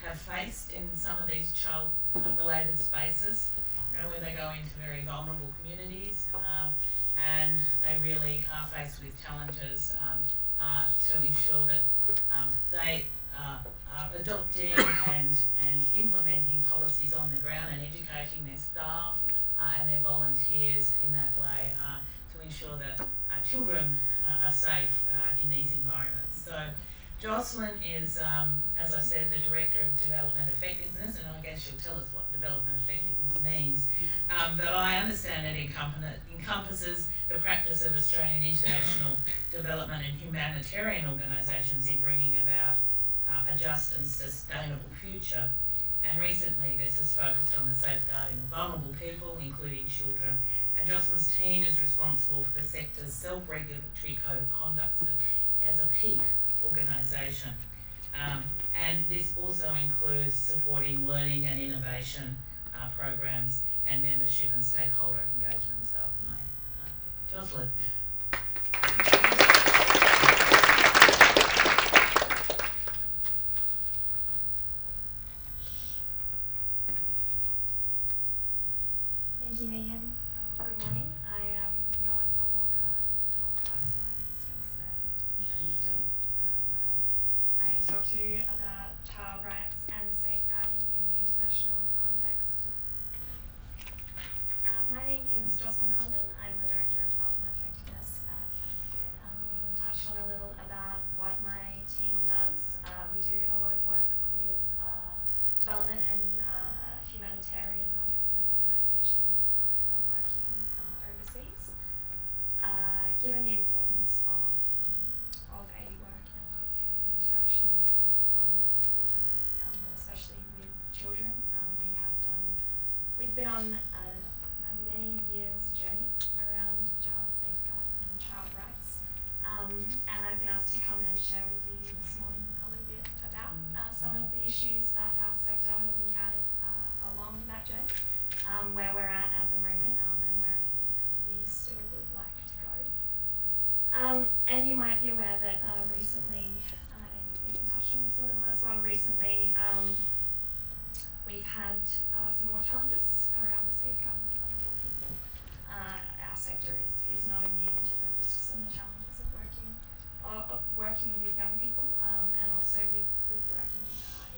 have faced in some of these child-related spaces, where they go into very vulnerable communities, and they really are faced with challenges to ensure that they are adopting and implementing policies on the ground and educating their staff and their volunteers in that way to ensure that children are safe in these environments. So Jocelyn is, as I said, the Director of Development Effectiveness, and I guess she'll tell us what development effectiveness means. But I understand it encompasses the practice of Australian international development and humanitarian organisations in bringing about a just and sustainable future. And recently this has focused on the safeguarding of vulnerable people, including children. And Jocelyn's team is responsible for the sector's self-regulatory code of conduct that has a peak organisation. And this also includes supporting learning and innovation programs and membership and stakeholder engagement. So, Jocelyn. Thank you, Megan. Good morning. I am not a walker and a talker, so I'm just going to stand very still while I talk to you about child rights and safeguarding in the international context. My name is Jocelyn Condon. I'm the Director of Development Effectiveness at ACFID. Megan touched on a little about what my team does. We do a lot of work with development and humanitarian non-government organisations who are working overseas. Given the importance of aid work and its heavy interaction with vulnerable people generally, but especially with children, we've been on a many years journey around child safeguarding and child rights, and I've been asked to come and share with you this morning a little bit about some of the issues that our sector has encountered along that journey, where we're at the moment, and where I think we still would like to go. And you might be aware that recently, I think we can touch on this a little as well, recently we've had some more challenges around the safeguarding of vulnerable people. Our sector is not immune to the risks and the challenges of working with young people, and also with working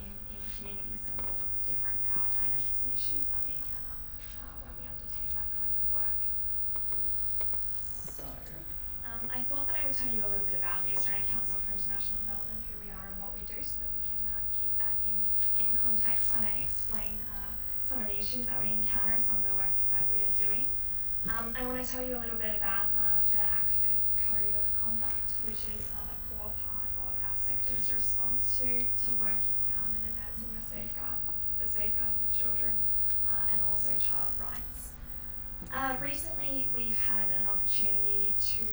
in communities and all of the different power dynamics and issues that we encounter when we undertake that kind of work. So, I thought that I would tell you a little bit about the Australian Council for International Development, who we are and what we do, so that we can keep that in context when I explain some of the issues that we encounter and some of the work that we are doing. I want to tell you a little bit about the ACFID Code of Conduct, which is a core part of our sector's response to working and advancing the safeguarding of children and also child rights. Recently, we've had an opportunity to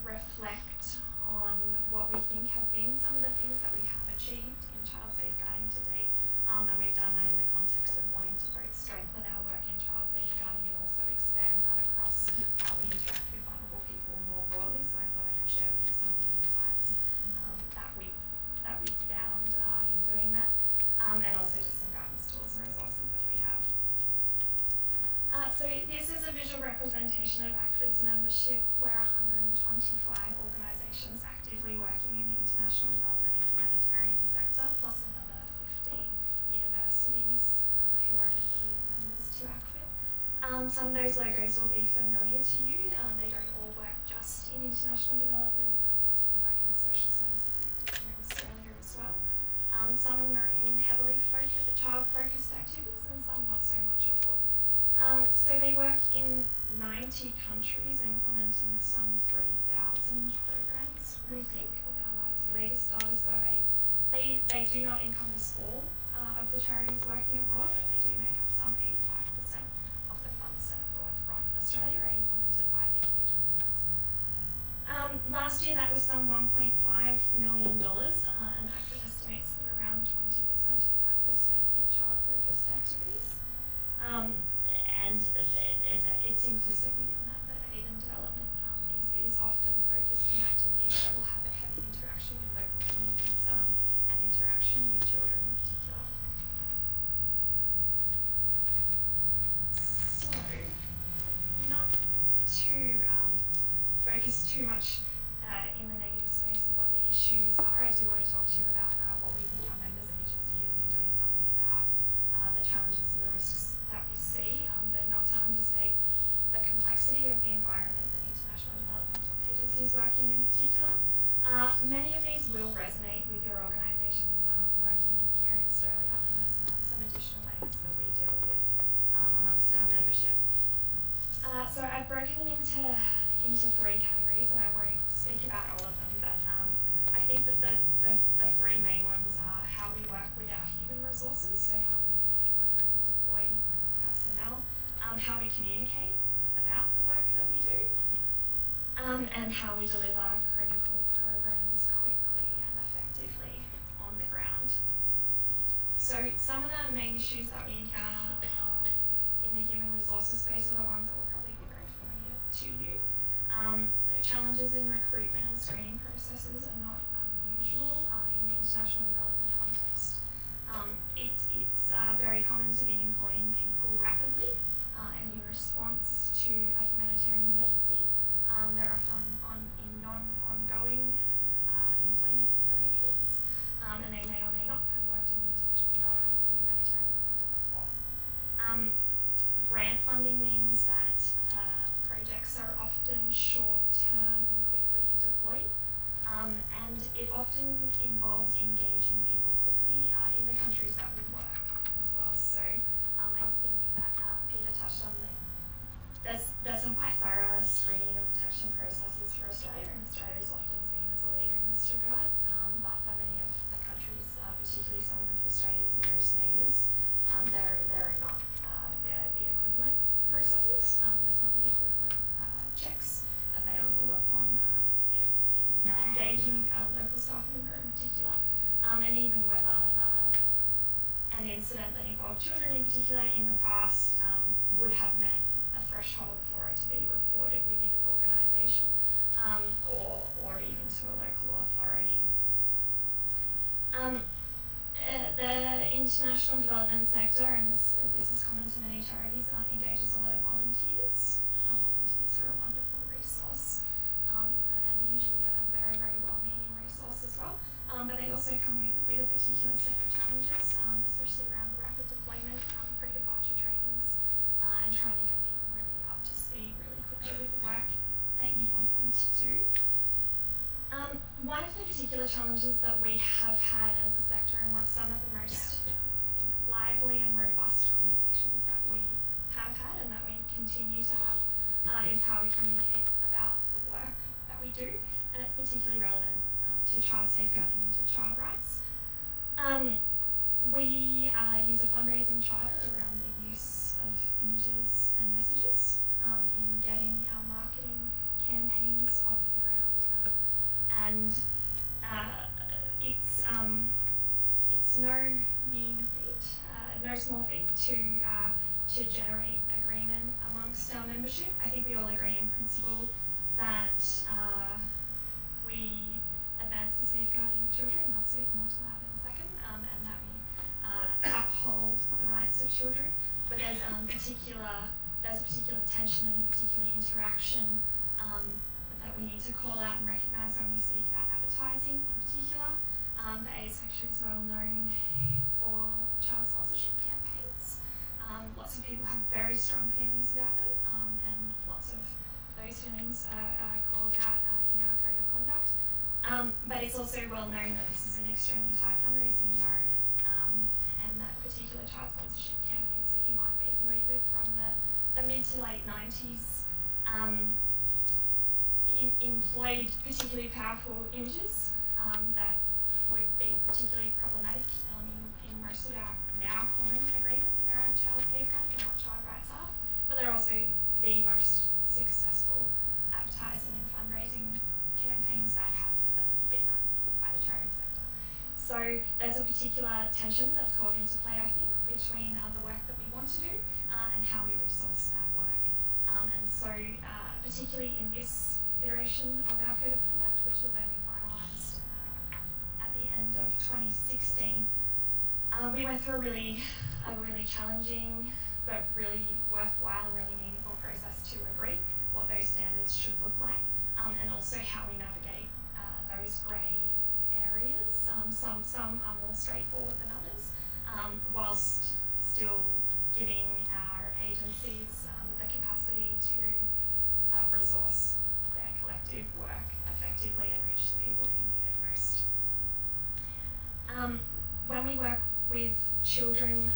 reflect on what we think have been some of the things that we have achieved in child safeguarding to date, and we've done that in the context of wanting to both strengthen our work in child safeguarding and also expand that across how we interact with vulnerable people more broadly. So I thought I could share with you some of the insights that we found in doing that, and also just some guidance tools and resources that we have. So this is a visual representation of ACFID's membership. We're 125 organisations actively working in the international development and humanitarian sector, plus another 15 universities who are affiliate members to ACFID. Some of those logos will be familiar to you. They don't all work just in international development. Lots of them work in the social services sector here in Australia as well. Some of them are in heavily child-focused activities, and some not so much at all. So they work in 90 countries, implementing some 3,000 programs, we think, of our latest data survey. They do not encompass all of the charities working abroad, but they do make up some 85% of the funds sent abroad from Australia are implemented by these agencies. Last year that was some $1.5 million, and ACFID estimates that around 20% of that was spent in child-focused activities. And it's implicit within that aid and development is often focused in activities that will have a heavy interaction with local communities and interaction with children in particular. So, not to focus too much in the negative space of what the issues are, I do want to talk to you about what we think our members agency is in doing something about the challenges and the risks that we see, but not to understate the complexity of the environment that international development agencies work in particular. Many of these will resonate with your organisations working here in Australia, and there's some additional layers that we deal with amongst our membership. So I've broken them into three categories, and I won't speak about all of them, but I think that the three main ones are how we work with our human resources, so how we recruit and deploy personnel, how we communicate about the work that we do, and how we deliver critical programs quickly and So some of the main issues that we encounter in the human resources space are the ones that will probably be very familiar to you. The challenges in recruitment and screening processes are not unusual in the international development context. It's very common to be employing people rapidly and in response to a humanitarian emergency. They're often in non-ongoing employment arrangements, and they may or may not have worked in the international development and humanitarian sector before. Grant funding means that projects are often short-term and quickly deployed, and it often involves engaging people quickly in the countries that we work as well. So I think that Peter touched on that. There's some quite thorough screening and protection processes for Australia, and Australia is often seen as a leader in this regard. But for many of the countries, particularly some of Australia's nearest neighbours, there are not the equivalent processes. There's not the equivalent checks available upon engaging a local staff member in particular, and even whether an incident that involved children in particular in the past would have met a threshold for it to be reported within an organisation or even to a local authority. The international development sector, and this is common to many charities, engages a lot of volunteers. Volunteers are a wonderful resource and usually a very, very well-meaning resource as well. But they also come with a particular set of challenges, especially around rapid deployment, pre-departure trainings, and trying to get people really up to speed really quickly with the work that you want them to do. One of the particular challenges that we have had as a sector, and some of the most lively and robust conversations that we have had and that we continue to have, is how we communicate about the work that we do, and it's particularly relevant to child safeguarding and to child rights. We use a fundraising charter around the use of images and messages in getting our marketing campaigns off the ground. And it's no mean feat, no small feat to generate agreement amongst our membership. I think we all agree in principle that we advance the safeguarding of children, and I'll speak more to that in a second, and that we uphold the rights of children. But there's a particular tension and a particular interaction that we need to call out and recognise when we speak about advertising in particular. The A sector is well known for child sponsorship campaigns. Lots of people have very strong feelings about them, and lots of those feelings are called out in our code of conduct. But it's also well known that this is an extremely tight fundraising environment, and that particular child sponsorship campaigns that you might be familiar with from the mid to late 90s employed particularly powerful images that would be particularly problematic in most of our now common agreements around child safeguarding and what child rights are, but they're also the most successful advertising and fundraising campaigns that have been run by the charity sector. So there's a particular tension that's called into play, I think, between the work that we want to do and how we resource that work. And so particularly in this iteration of our code of conduct, which was only finalised at the end of 2016, we went through a really challenging but really worthwhile and really meaningful process to agree what those standards should look like, and also how we navigate those grey areas. Some are more straightforward than others, whilst still giving our agencies the capacity to resource their collective work effectively and reach the people who need it most. When we work with children,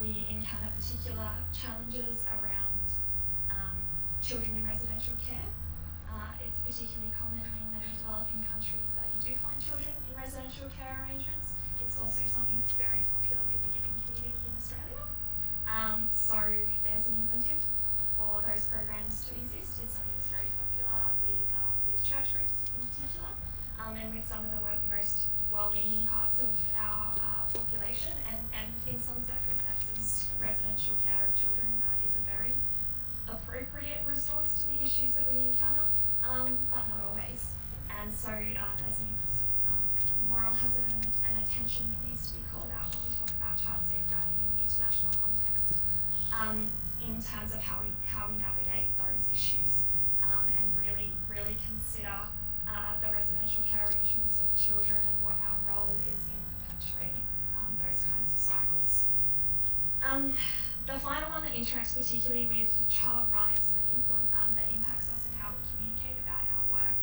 we encounter particular challenges around children in residential care. It's particularly common in many developing countries that you do find children in residential care arrangements. It's also something that's very popular with the giving community in Australia. So there's an incentive for those programs to exist. It's something that's very popular with church groups in particular, and with some of the most well-meaning parts of our population, and response to the issues that we encounter, but not always. And so there's an moral hazard and attention that needs to be called out when we talk about child safeguarding in international context, in terms of how we navigate those issues, and really consider the residential care arrangements of children and what our role is in perpetuating those kinds of cycles. The final one that interacts particularly with child rights that impacts us and how we communicate about our work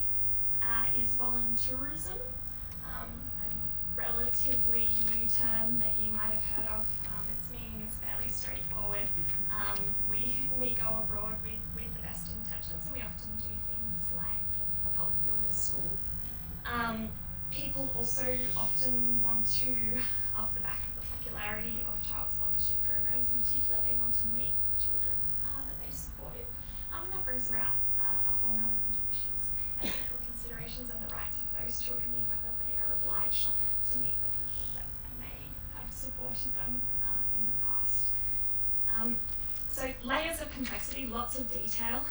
is volunteerism. A relatively new term that you might have heard of. Its meaning is fairly straightforward. We go abroad with the best intentions, and we often do things like help build a school. People also often want to, off the back of the popularity of child sponsorship programs in particular, they want to meet the children that they supported. That brings about a whole other range of issues and ethical considerations and the rights of those children and whether they are obliged to meet the people that may have supported them in the past. So layers of complexity, lots of detail,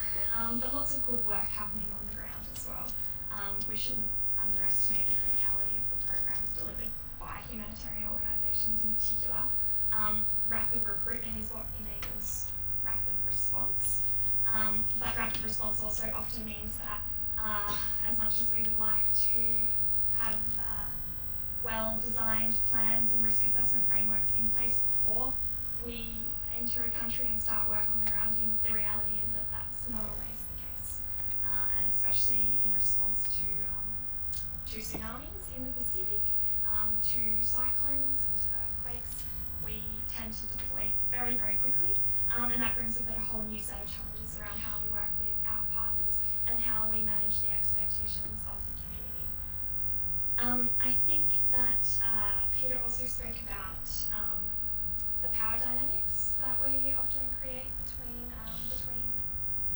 but lots of good work happening on the ground as well. We shouldn't underestimate the criticality of the programs delivered by humanitarian organisations in particular. Rapid recruitment is what enables rapid response, but rapid response also often means that as much as we would like to have well-designed plans and risk assessment frameworks in place before we enter a country and start work on the ground, the reality is that that's not always the case, and especially in response to tsunamis in the Pacific, to cyclones and to earthquakes, we tend to deploy very, very quickly, and that brings with it a whole new set of challenges around how we work with our partners and how we manage the expectations of the community. I think that Peter also spoke about the power dynamics that we often create between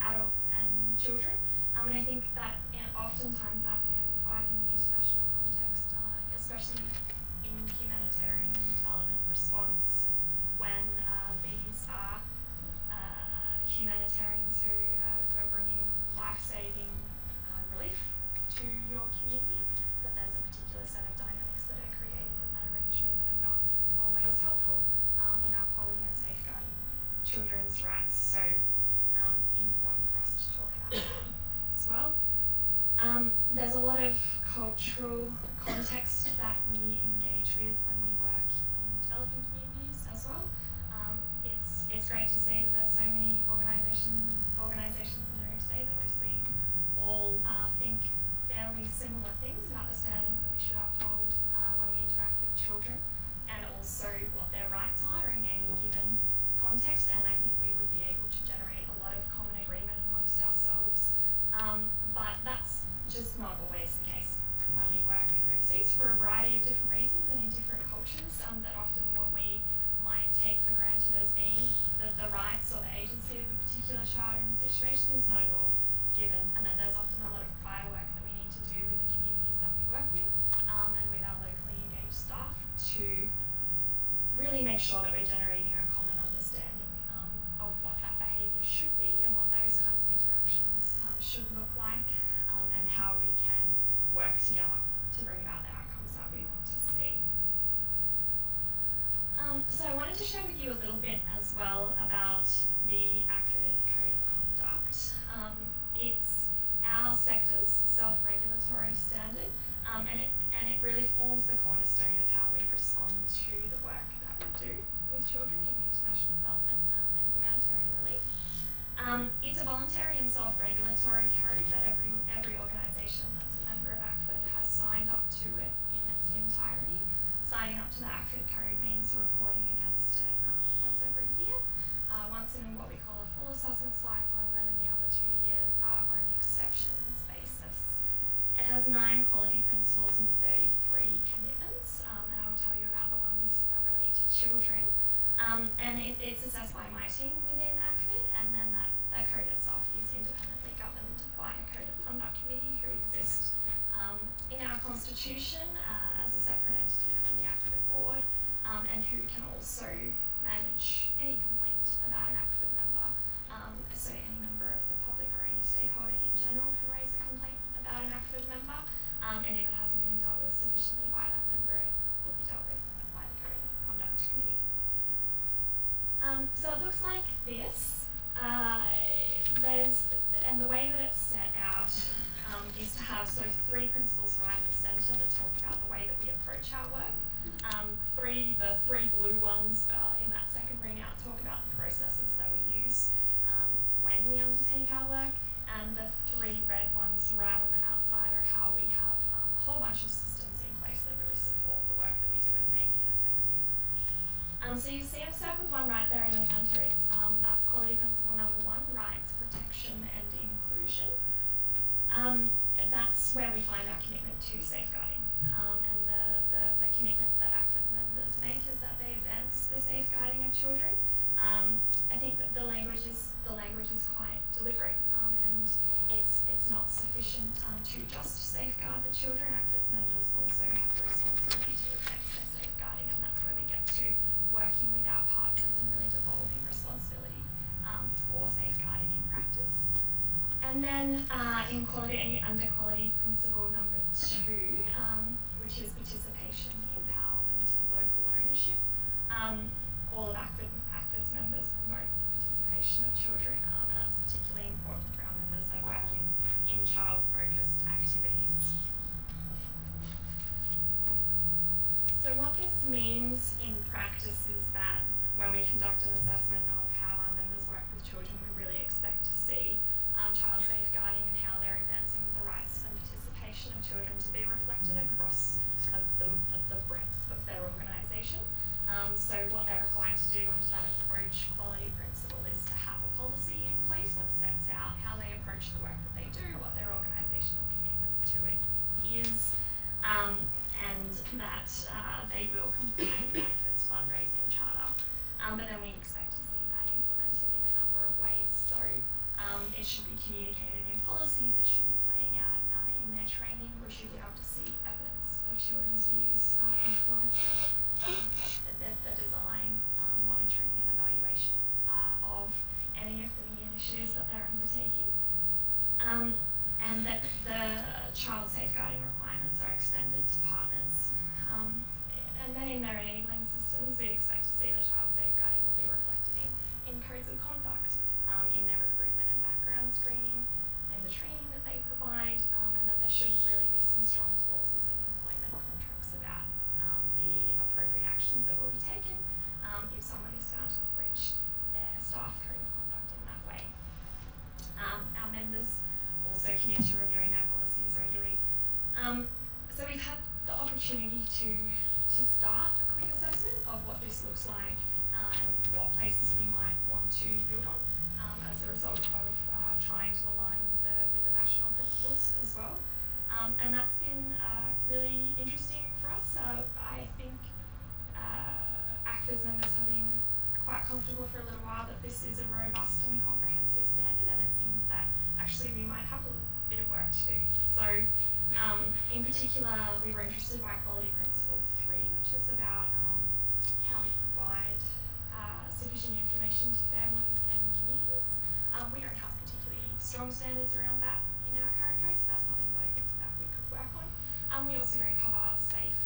adults and children, and I think that oftentimes that's amplified in the international context, especially in humanitarian and development response when these are humanitarians who are bringing life-saving relief to your community, that there's a particular set of dynamics that are created in that arrangement that are not always helpful in upholding and safeguarding children's rights. So important for us to talk about that as well. There's a lot of cultural context that we engage with when we work in developing communities as well. It's great to see that there's so many organisations in the room today that obviously all think fairly similar things about the standards that we should uphold when we interact with children, and also what their rights are in any given context, and I think we would be able to generate a lot of common agreement amongst ourselves. But that's just not always the case when we work overseas for a variety of different reasons and in different cultures, that often what we might take for granted as being the rights or the agency of a particular child in a situation is not at all given, and that there's often a lot of prior work that we need to do with the communities that we work with, and with our locally engaged staff to really make sure that we're generating a common understanding of what that behaviour should be and what those kinds of interactions should look like, and how we can work together to bring about the outcomes that we want to see. So I wanted to share with you a little bit as well about the ACFID Code of Conduct. It's our sector's self-regulatory standard, and it really forms the cornerstone of how we respond to the work that we do with children in international development and humanitarian relief. It's a voluntary and self-regulatory code that every organisation that's a member of ACFID has signed up to it in its entirety. Signing up to the ACFID code means reporting against it once every year, once in what we call a full assessment cycle, and then in the other 2 years on an exceptions basis. It has 9 quality principles and 33 commitments, and I'll tell you about the ones that relate to children. And it's assessed by my team within ACFID, and then that code itself is independently governed by a Code of Conduct Committee who exist in our constitution as a separate entity from the ACFID board, and who can also manage any complaint about an ACFID member, so any member of the public or stakeholder in general can raise a complaint about an ACFID member, and if it hasn't been dealt with sufficiently by that member, it will be dealt with by the Code of Conduct Committee. So it looks like this. And the way that it's set out is to have sort of 3 principles right at the centre that talk about the way that we approach our work. The three blue ones in that second ring out talk about the processes that we use when we undertake our work, and the 3 red ones right on the outside are how we have a whole bunch of systems in place that really support the work that we do and make it effective. So you see I've circled one right there in the centre. It's that's quality principle number 1, rights, protection and inclusion. That's where we find our commitment to safeguarding, and the commitment that ACFID members make is that they advance the safeguarding of children. I think that the language is quite deliberate, and it's not sufficient to just safeguard the children. ACFID's members also have the responsibility to advance their safeguarding, and that's where we get to working with our partners and really devolving responsibility for safeguarding in practice. And then in quality, under quality principle number 2, which is participation, empowerment and local ownership, all of ACFID's members promote the participation of children, and that's particularly important for our members that work in child-focused activities. So what this means in practice is that when we conduct an assessment of how our members work with children, we really expect to see child safeguarding and how they're advancing the rights and participation of children to be reflected across the breadth of their organisation. So what they're required to do under that approach quality principle is to have a policy in place that sets out how they approach the work that they do, what their organisational commitment to it is, and that they will comply with ACFID's fundraising charter. But then we expect to see that implemented in a number of ways. So it should be communicated in policies, it should be playing out in their training. We should be able to see evidence of children's views influencing the design, monitoring and evaluation of any of the initiatives that they're undertaking. And that the child safeguarding requirements are extended to partners. And then in their enabling systems, we expect to see that child safeguarding will be reflected in codes of conduct, in their recruitment and background screening, in the training that they provide, and that there should really be some strong clauses in employment contracts about the appropriate actions that will be taken if someone is found to have breached their staff code of conduct in that way. Our members also commit to reviewing their policies regularly. So we've had the opportunity to start a quick assessment of what this looks like and what places we might want to build on as a result of trying to align with the national principles as well. And that's been really interesting for us. I think ACFID's members have been quite comfortable for a little while that this is a robust and comprehensive standard, and it seems that actually we might have a bit of work to do. So in particular, we were interested by quality principle 3, which is about how we provide sufficient information to families and communities. We don't have particularly strong standards around that in our current case, but that's something that I think that we could work on. We also don't cover safe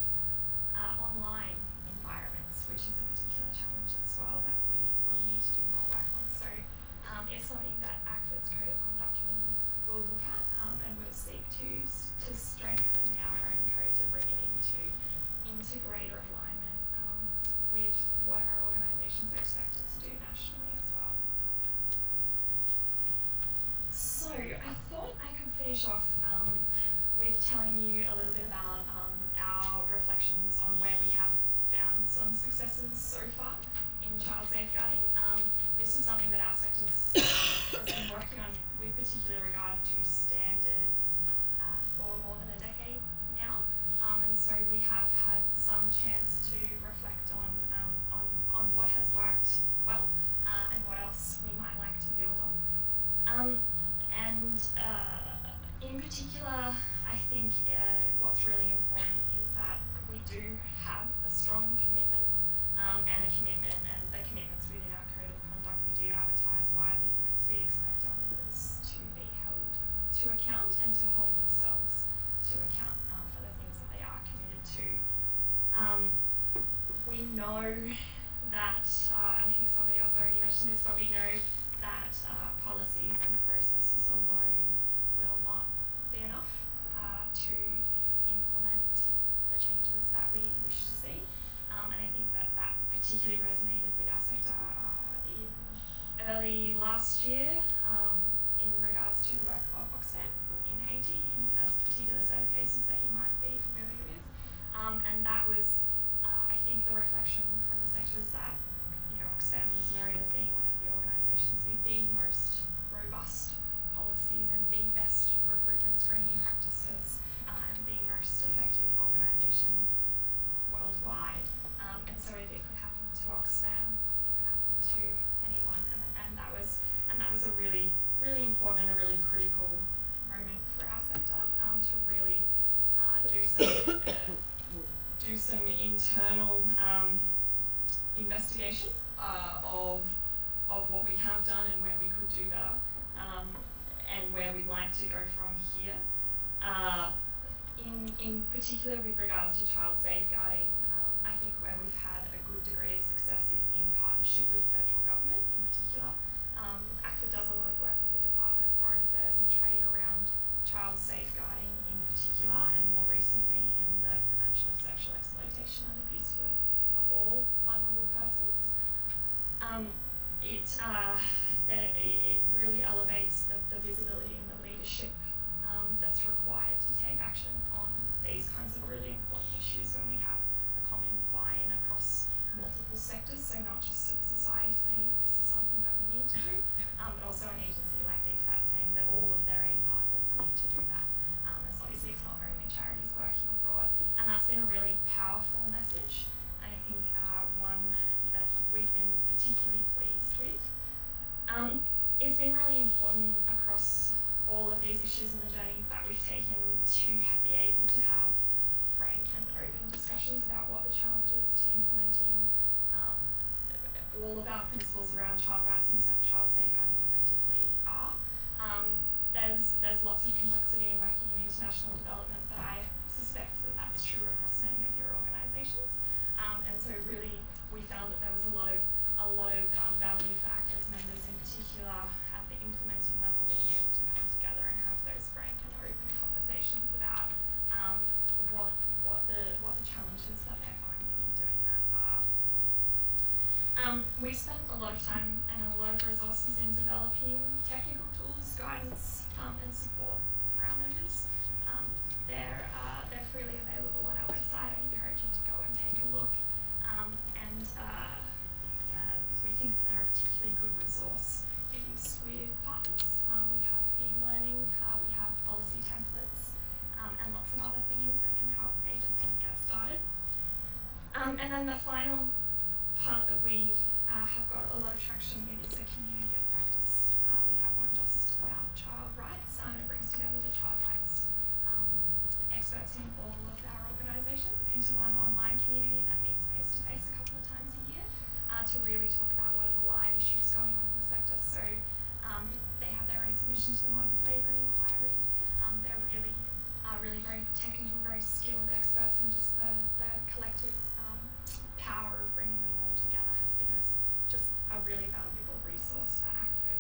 online environments, which is a particular challenge as well that we will need to do more work on. So it's something that ACFID's Code of Conduct Committee will look at, and we'll seek to strengthen our own code to bring it into greater alignment with what our organisations are expected to do nationally as well. So I thought I could finish off with telling you a little bit about our reflections on where we have found some successes so far in child safeguarding. This is something that our sector has been working on with particular regard to standards for more than a decade now. And so we have had some chance to reflect on what has worked well and what else we might like to build on. In particular, I think what's really important is that we do have a strong commitment and the commitments within our code of conduct we do advertise widely because we expect our members to be held and to hold themselves to account for the things that they are committed to. We know that, and I think somebody else already mentioned this, but we know that policies and processes alone will not be enough to implement the changes that we wish to see. And I think that particularly resonated with our sector in early last year in regards to the work of Oxfam in Haiti, as a particular set of cases that you might be familiar with. And that was, I think, the reflection from the sector is that, Oxfam was known as being one of the organisations with the most robust policies and the best recruitment screening practices and the most effective organisation worldwide. And so if it could happen to Oxfam, it could happen to anyone. And that was a really, really important and a really critical moment for our sector to really do some internal investigation of what we have done and where we could do better, and where we'd like to go from here. In particular with regards to child safeguarding, I think where we've had a good degree of success is in partnership with the federal government in particular. ACFA does a lot of work with the Department of Foreign Affairs and Trade around child safeguarding in particular, and more recently in the prevention of sexual exploitation and abuse of all vulnerable persons. It really elevates the visibility and the leadership that's required to take action on these kinds of really important issues when we have a common buy-in across multiple sectors, so not just civil society saying this is something that we need to do, but also an agency like DFAT saying that all of their aid partners need to do that. It's obviously it's not only charities working abroad, and that's been a really powerful message, and I think one that we've been particularly pleased with. It's been really important across all of these issues in the journey that we've taken to be able to have frank and open discussions about what the challenges to implementing all of our principles around child rights and child safeguarding effectively are. There's lots of complexity in working in international development, but I suspect that that's true across many of your organisations. And so really we found that there was a lot of value for ACFA's members in particular at the implementing level being able to come together and have those frank and open conversations about what the challenges that they're finding in doing that are. We've spent a lot of time and a lot of resources in developing technical tools, guidance and support for our members. They're freely available on our website. I encourage you to go and take a look. We think that they're a particularly good resource for use with partners. We have e-learning, we have policy templates, and lots of other things that can help agencies get started. And then the final part that we have got a lot of traction with is a community of practice. We have one just about child rights, and it brings together the child rights experts in all of our organisations into one online community that meets face-to-face a couple of times a year to really talk about what are the live issues going on in the sector. So they have their own submission to the modern slavery inquiry. They're really very technical, very skilled experts, and just the collective power of bringing them all together has been just a really valuable resource for ACFA.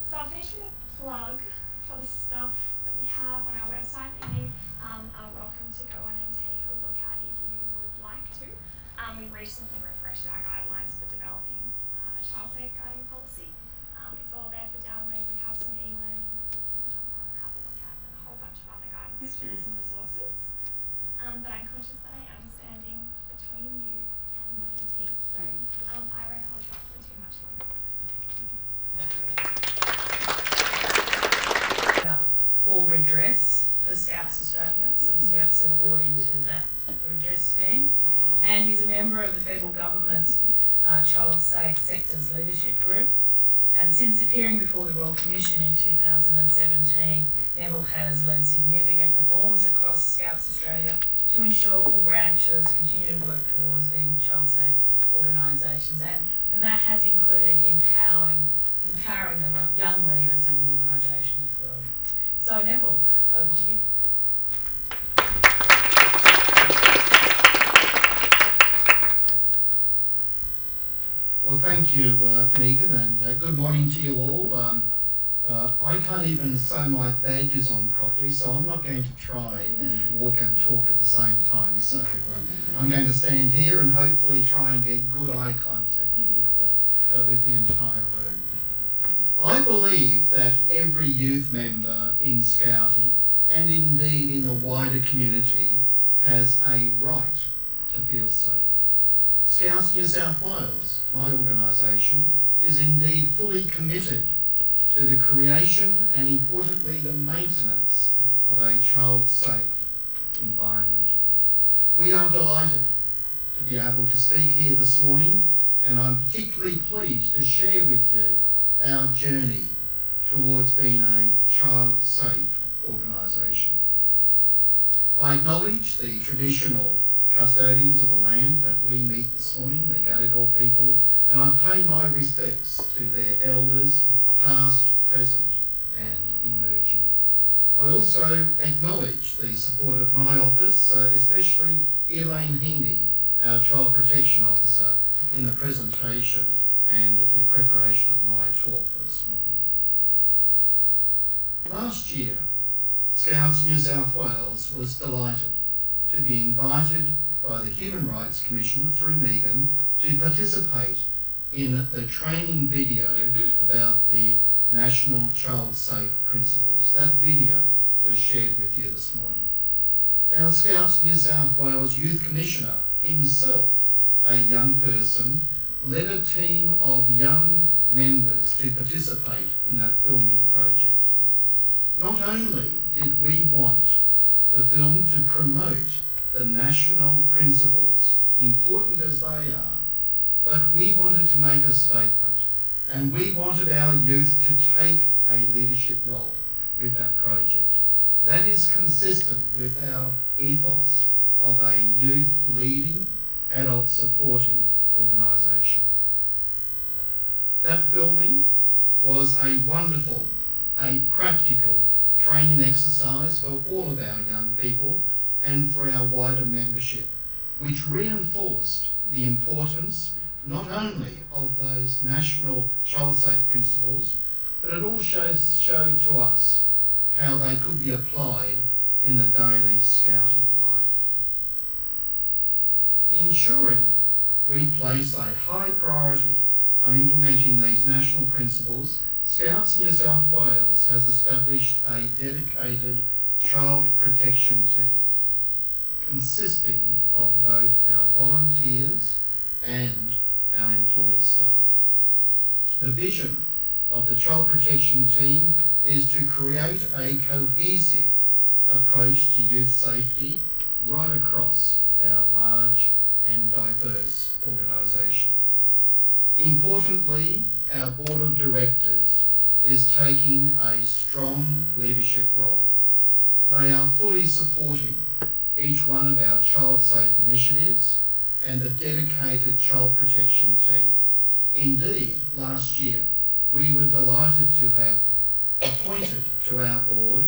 So I'll finish with a plug for the stuff that we have on our website that you are welcome to go on and take a look at if you would like to. We recently refreshed our guidelines for developing a child safeguarding policy. It's all there for download. We have some e-learning that you can jump on and have a look at, and a whole bunch of other guidance tools and resources. But I'm conscious that I am standing between you and my mentees, so I won't hold you up for too much longer. For redress for Scouts Australia, so Scouts are bought into that redress scheme, and he's a member of the federal government's Child Safe Sectors Leadership Group. And since appearing before the Royal Commission in 2017, Neville has led significant reforms across Scouts Australia to ensure all branches continue to work towards being child safe organisations, and that has included empowering empowering the young leaders in the organisation as well. So Neville, over to you. Well, thank you, Megan, and good morning to you all. I can't even sew my badges on properly, so I'm not going to try and walk and talk at the same time. So I'm going to stand here and hopefully try and get good eye contact with the entire room. I believe that every youth member in Scouting, and indeed in the wider community, has a right to feel safe. Scouts New South Wales, my organisation, is indeed fully committed to the creation and, importantly, the maintenance of a child-safe environment. We are delighted to be able to speak here this morning, and I'm particularly pleased to share with you our journey towards being a child-safe organisation. I acknowledge the traditional custodians of the land that we meet this morning, the Gadigal people, and I pay my respects to their elders, past, present and emerging. I also acknowledge the support of my office, especially Elaine Heaney, our Child Protection Officer, in the presentation and the preparation of my talk for this morning. Last year, Scouts New South Wales was delighted to be invited by the Human Rights Commission through Megan to participate in the training video about the National Child Safe Principles. That video was shared with you this morning. Our Scouts New South Wales Youth Commissioner himself, a young person, led a team of young members to participate in that filming project. Not only did we want the film to promote the national principles, important as they are, but we wanted to make a statement, and we wanted our youth to take a leadership role with that project. That is consistent with our ethos of a youth leading, adult supporting organisation. That filming was a wonderful, a practical training exercise for all of our young people and for our wider membership, which reinforced the importance not only of those national child safe principles, but it also showed to us how they could be applied in the daily Scouting life. Ensuring we place a high priority on implementing these national principles, Scouts New South Wales has established a dedicated child protection team consisting of both our volunteers and our employed staff. The vision of the child protection team is to create a cohesive approach to youth safety right across our large and diverse organisation. Importantly, our board of directors is taking a strong leadership role. They are fully supporting each one of our child safe initiatives and the dedicated child protection team. Indeed, last year, we were delighted to have appointed to our board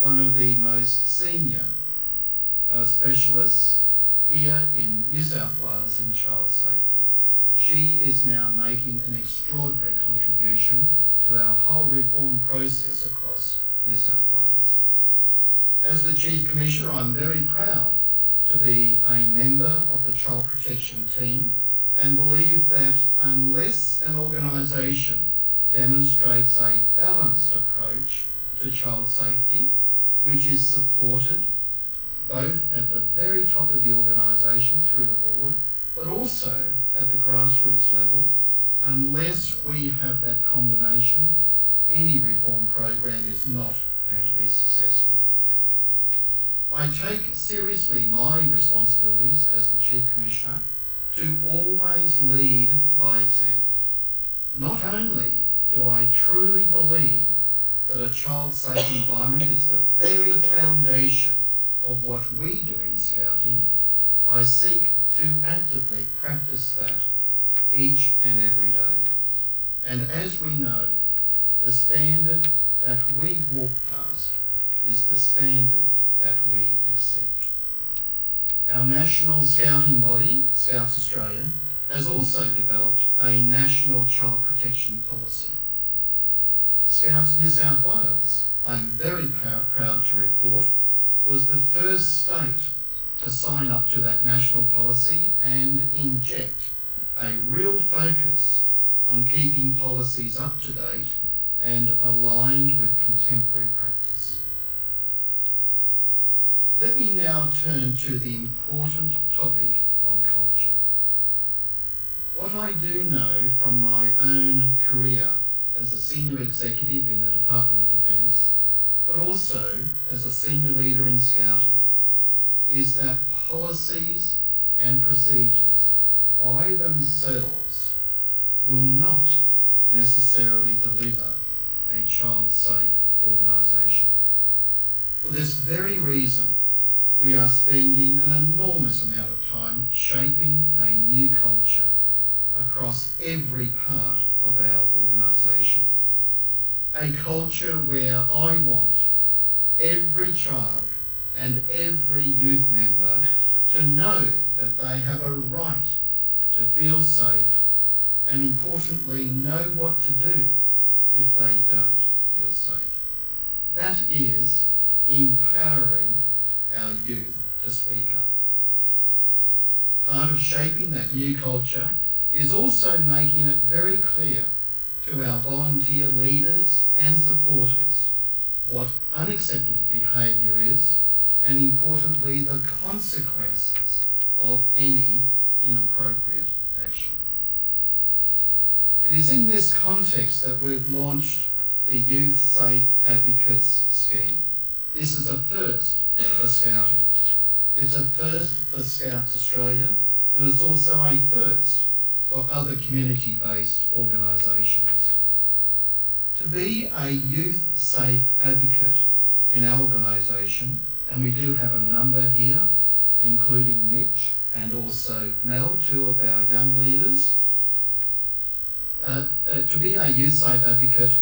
one of the most senior specialists here in New South Wales in child safety. She is now making an extraordinary contribution to our whole reform process across New South Wales. As the Chief Commissioner, I'm very proud to be a member of the Child Protection team and believe that unless an organisation demonstrates a balanced approach to child safety, which is supported both at the very top of the organisation through the board, but also at the grassroots level, unless we have that combination, any reform program is not going to be successful. I take seriously my responsibilities as the Chief Commissioner to always lead by example. Not only do I truly believe that a child-safe environment is the very foundation of what we do in Scouting, I seek to actively practice that each and every day. And as we know, the standard that we walk past is the standard that we accept. Our national scouting body, Scouts Australia, has also developed a national child protection policy. Scouts New South Wales, I'm very proud to report, was the first state to sign up to that national policy and inject a real focus on keeping policies up to date and aligned with contemporary practice. Let me now turn to the important topic of culture. What I do know from my own career as a senior executive in the Department of Defence, but also as a senior leader in Scouting, is that policies and procedures by themselves will not necessarily deliver a child-safe organisation. For this very reason, we are spending an enormous amount of time shaping a new culture across every part of our organisation. A culture where I want every child and every youth member to know that they have a right to feel safe and, importantly, know what to do if they don't feel safe. That is empowering our youth to speak up. Part of shaping that new culture is also making it very clear to our volunteer leaders and supporters what unacceptable behaviour is, and importantly, the consequences of any inappropriate action. It is in this context that we've launched the Youth Safe Advocates Scheme. This is a first for Scouting. It's a first for Scouts Australia, and it's also a first for other community-based organisations. To be a youth safe advocate in our organisation, and we do have a number here, including Mitch and also Mel, two of our young leaders. To be a youth safe advocate,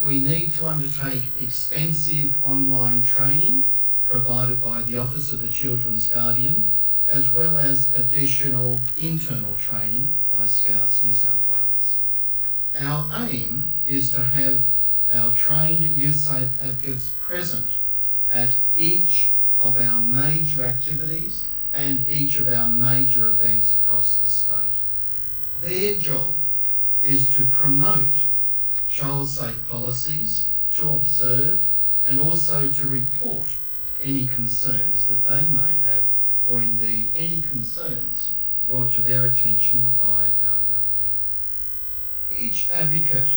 we need to undertake extensive online training provided by the Office of the Children's Guardian, as well as additional internal training by Scouts New South Wales. Our aim is to have our trained youth safe advocates present at each of our major activities and each of our major events across the state. Their job is to promote child-safe policies, to observe, and also to report any concerns that they may have, or indeed any concerns brought to their attention by our young people. Each advocate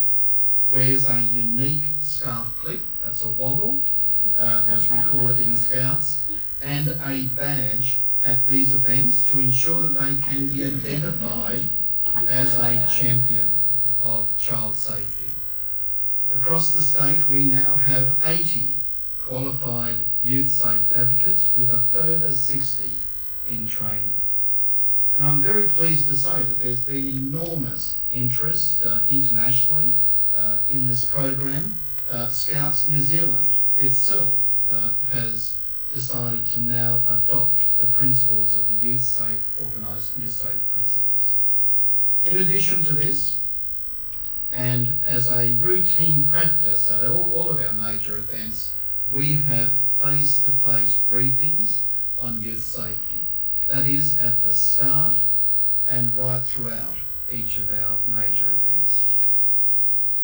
wears a unique scarf clip, that's a woggle, as we call it in Scouts, and a badge at these events to ensure that they can be identified as a champion of child safety. Across the state, we now have 80 qualified youth safe advocates with a further 60 in training. And I'm very pleased to say that there's been enormous interest internationally in this program. Scouts New Zealand itself has decided to now adopt the principles of the Youth Safe Organised Youth Safe principles. In addition to this, and as a routine practice at all of our major events, we have face-to-face briefings on youth safety. That is at the start and right throughout each of our major events.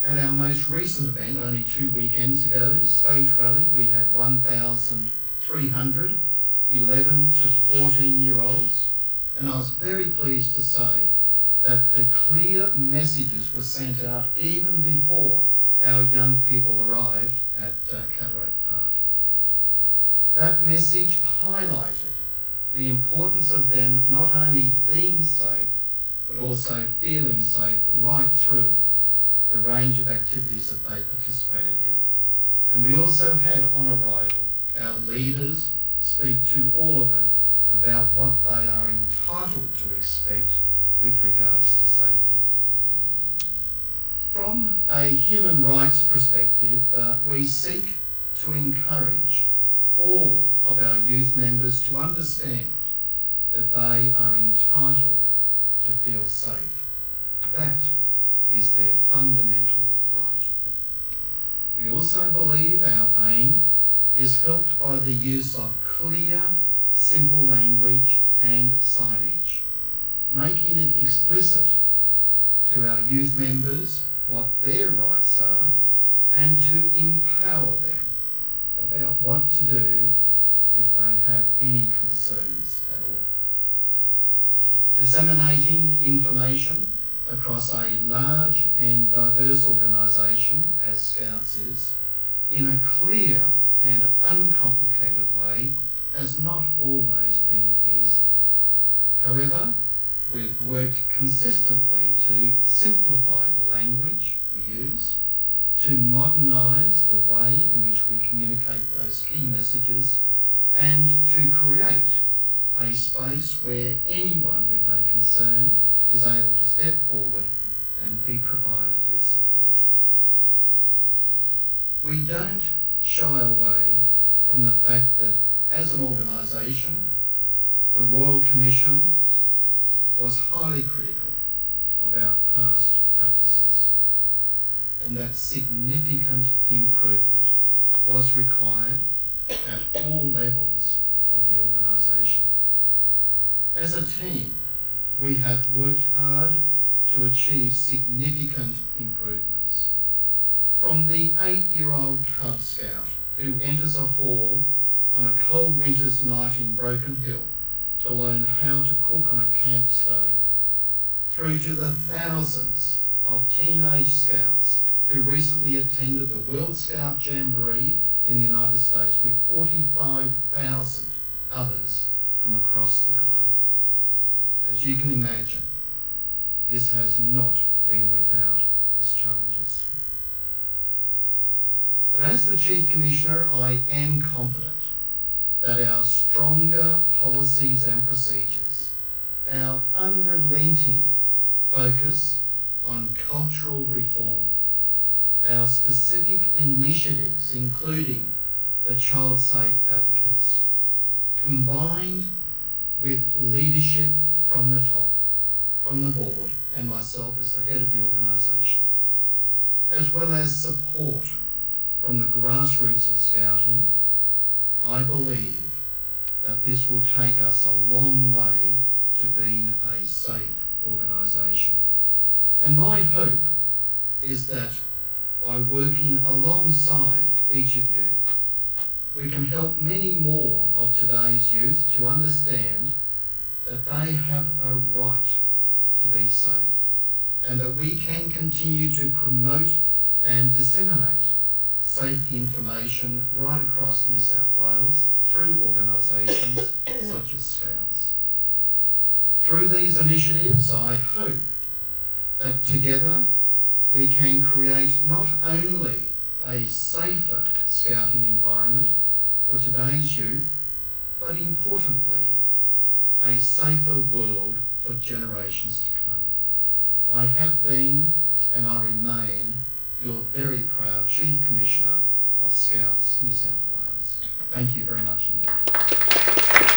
At our most recent event, only 2 weekends ago, State Rally, we had 1,300 11 to 14-year-olds, and I was very pleased to say that the clear messages were sent out even before our young people arrived at Cataract Park. That message highlighted the importance of them not only being safe, but also feeling safe right through the range of activities that they participated in. And we also had on arrival our leaders speak to all of them about what they are entitled to expect with regards to safety. From a human rights perspective, we seek to encourage all of our youth members to understand that they are entitled to feel safe. That is their fundamental right. We also believe our aim is helped by the use of clear, simple language and signage, making it explicit to our youth members what their rights are and to empower them about what to do if they have any concerns at all. Disseminating information across a large and diverse organisation, as Scouts is, in a clear and uncomplicated way has not always been easy. However, we've worked consistently to simplify the language we use, to modernise the way in which we communicate those key messages, and to create a space where anyone with a concern is able to step forward and be provided with support. We don't shy away from the fact that as an organisation, the Royal Commission was highly critical of our past practices, and that significant improvement was required at all levels of the organisation. As a team, we have worked hard to achieve significant improvements. From the 8-year-old Cub Scout who enters a hall on a cold winter's night in Broken Hill to learn how to cook on a camp stove, through to the thousands of teenage Scouts who recently attended the World Scout Jamboree in the United States with 45,000 others from across the globe. As you can imagine, this has not been without its challenges. But as the Chief Commissioner, I am confident that our stronger policies and procedures, our unrelenting focus on cultural reform, our specific initiatives, including the Child Safe Advocates, combined with leadership from the top, from the board, and myself as the head of the organisation, as well as support from the grassroots of Scouting, I believe that this will take us a long way to being a safe organisation. And my hope is that by working alongside each of you, we can help many more of today's youth to understand that they have a right to be safe, and that we can continue to promote and disseminate safety information right across New South Wales through organisations such as Scouts. Through these initiatives, I hope that together we can create not only a safer Scouting environment for today's youth, but importantly, a safer world for generations to come. I have been, and I remain, your very proud Chief Commissioner of Scouts New South Wales. Thank you very much indeed.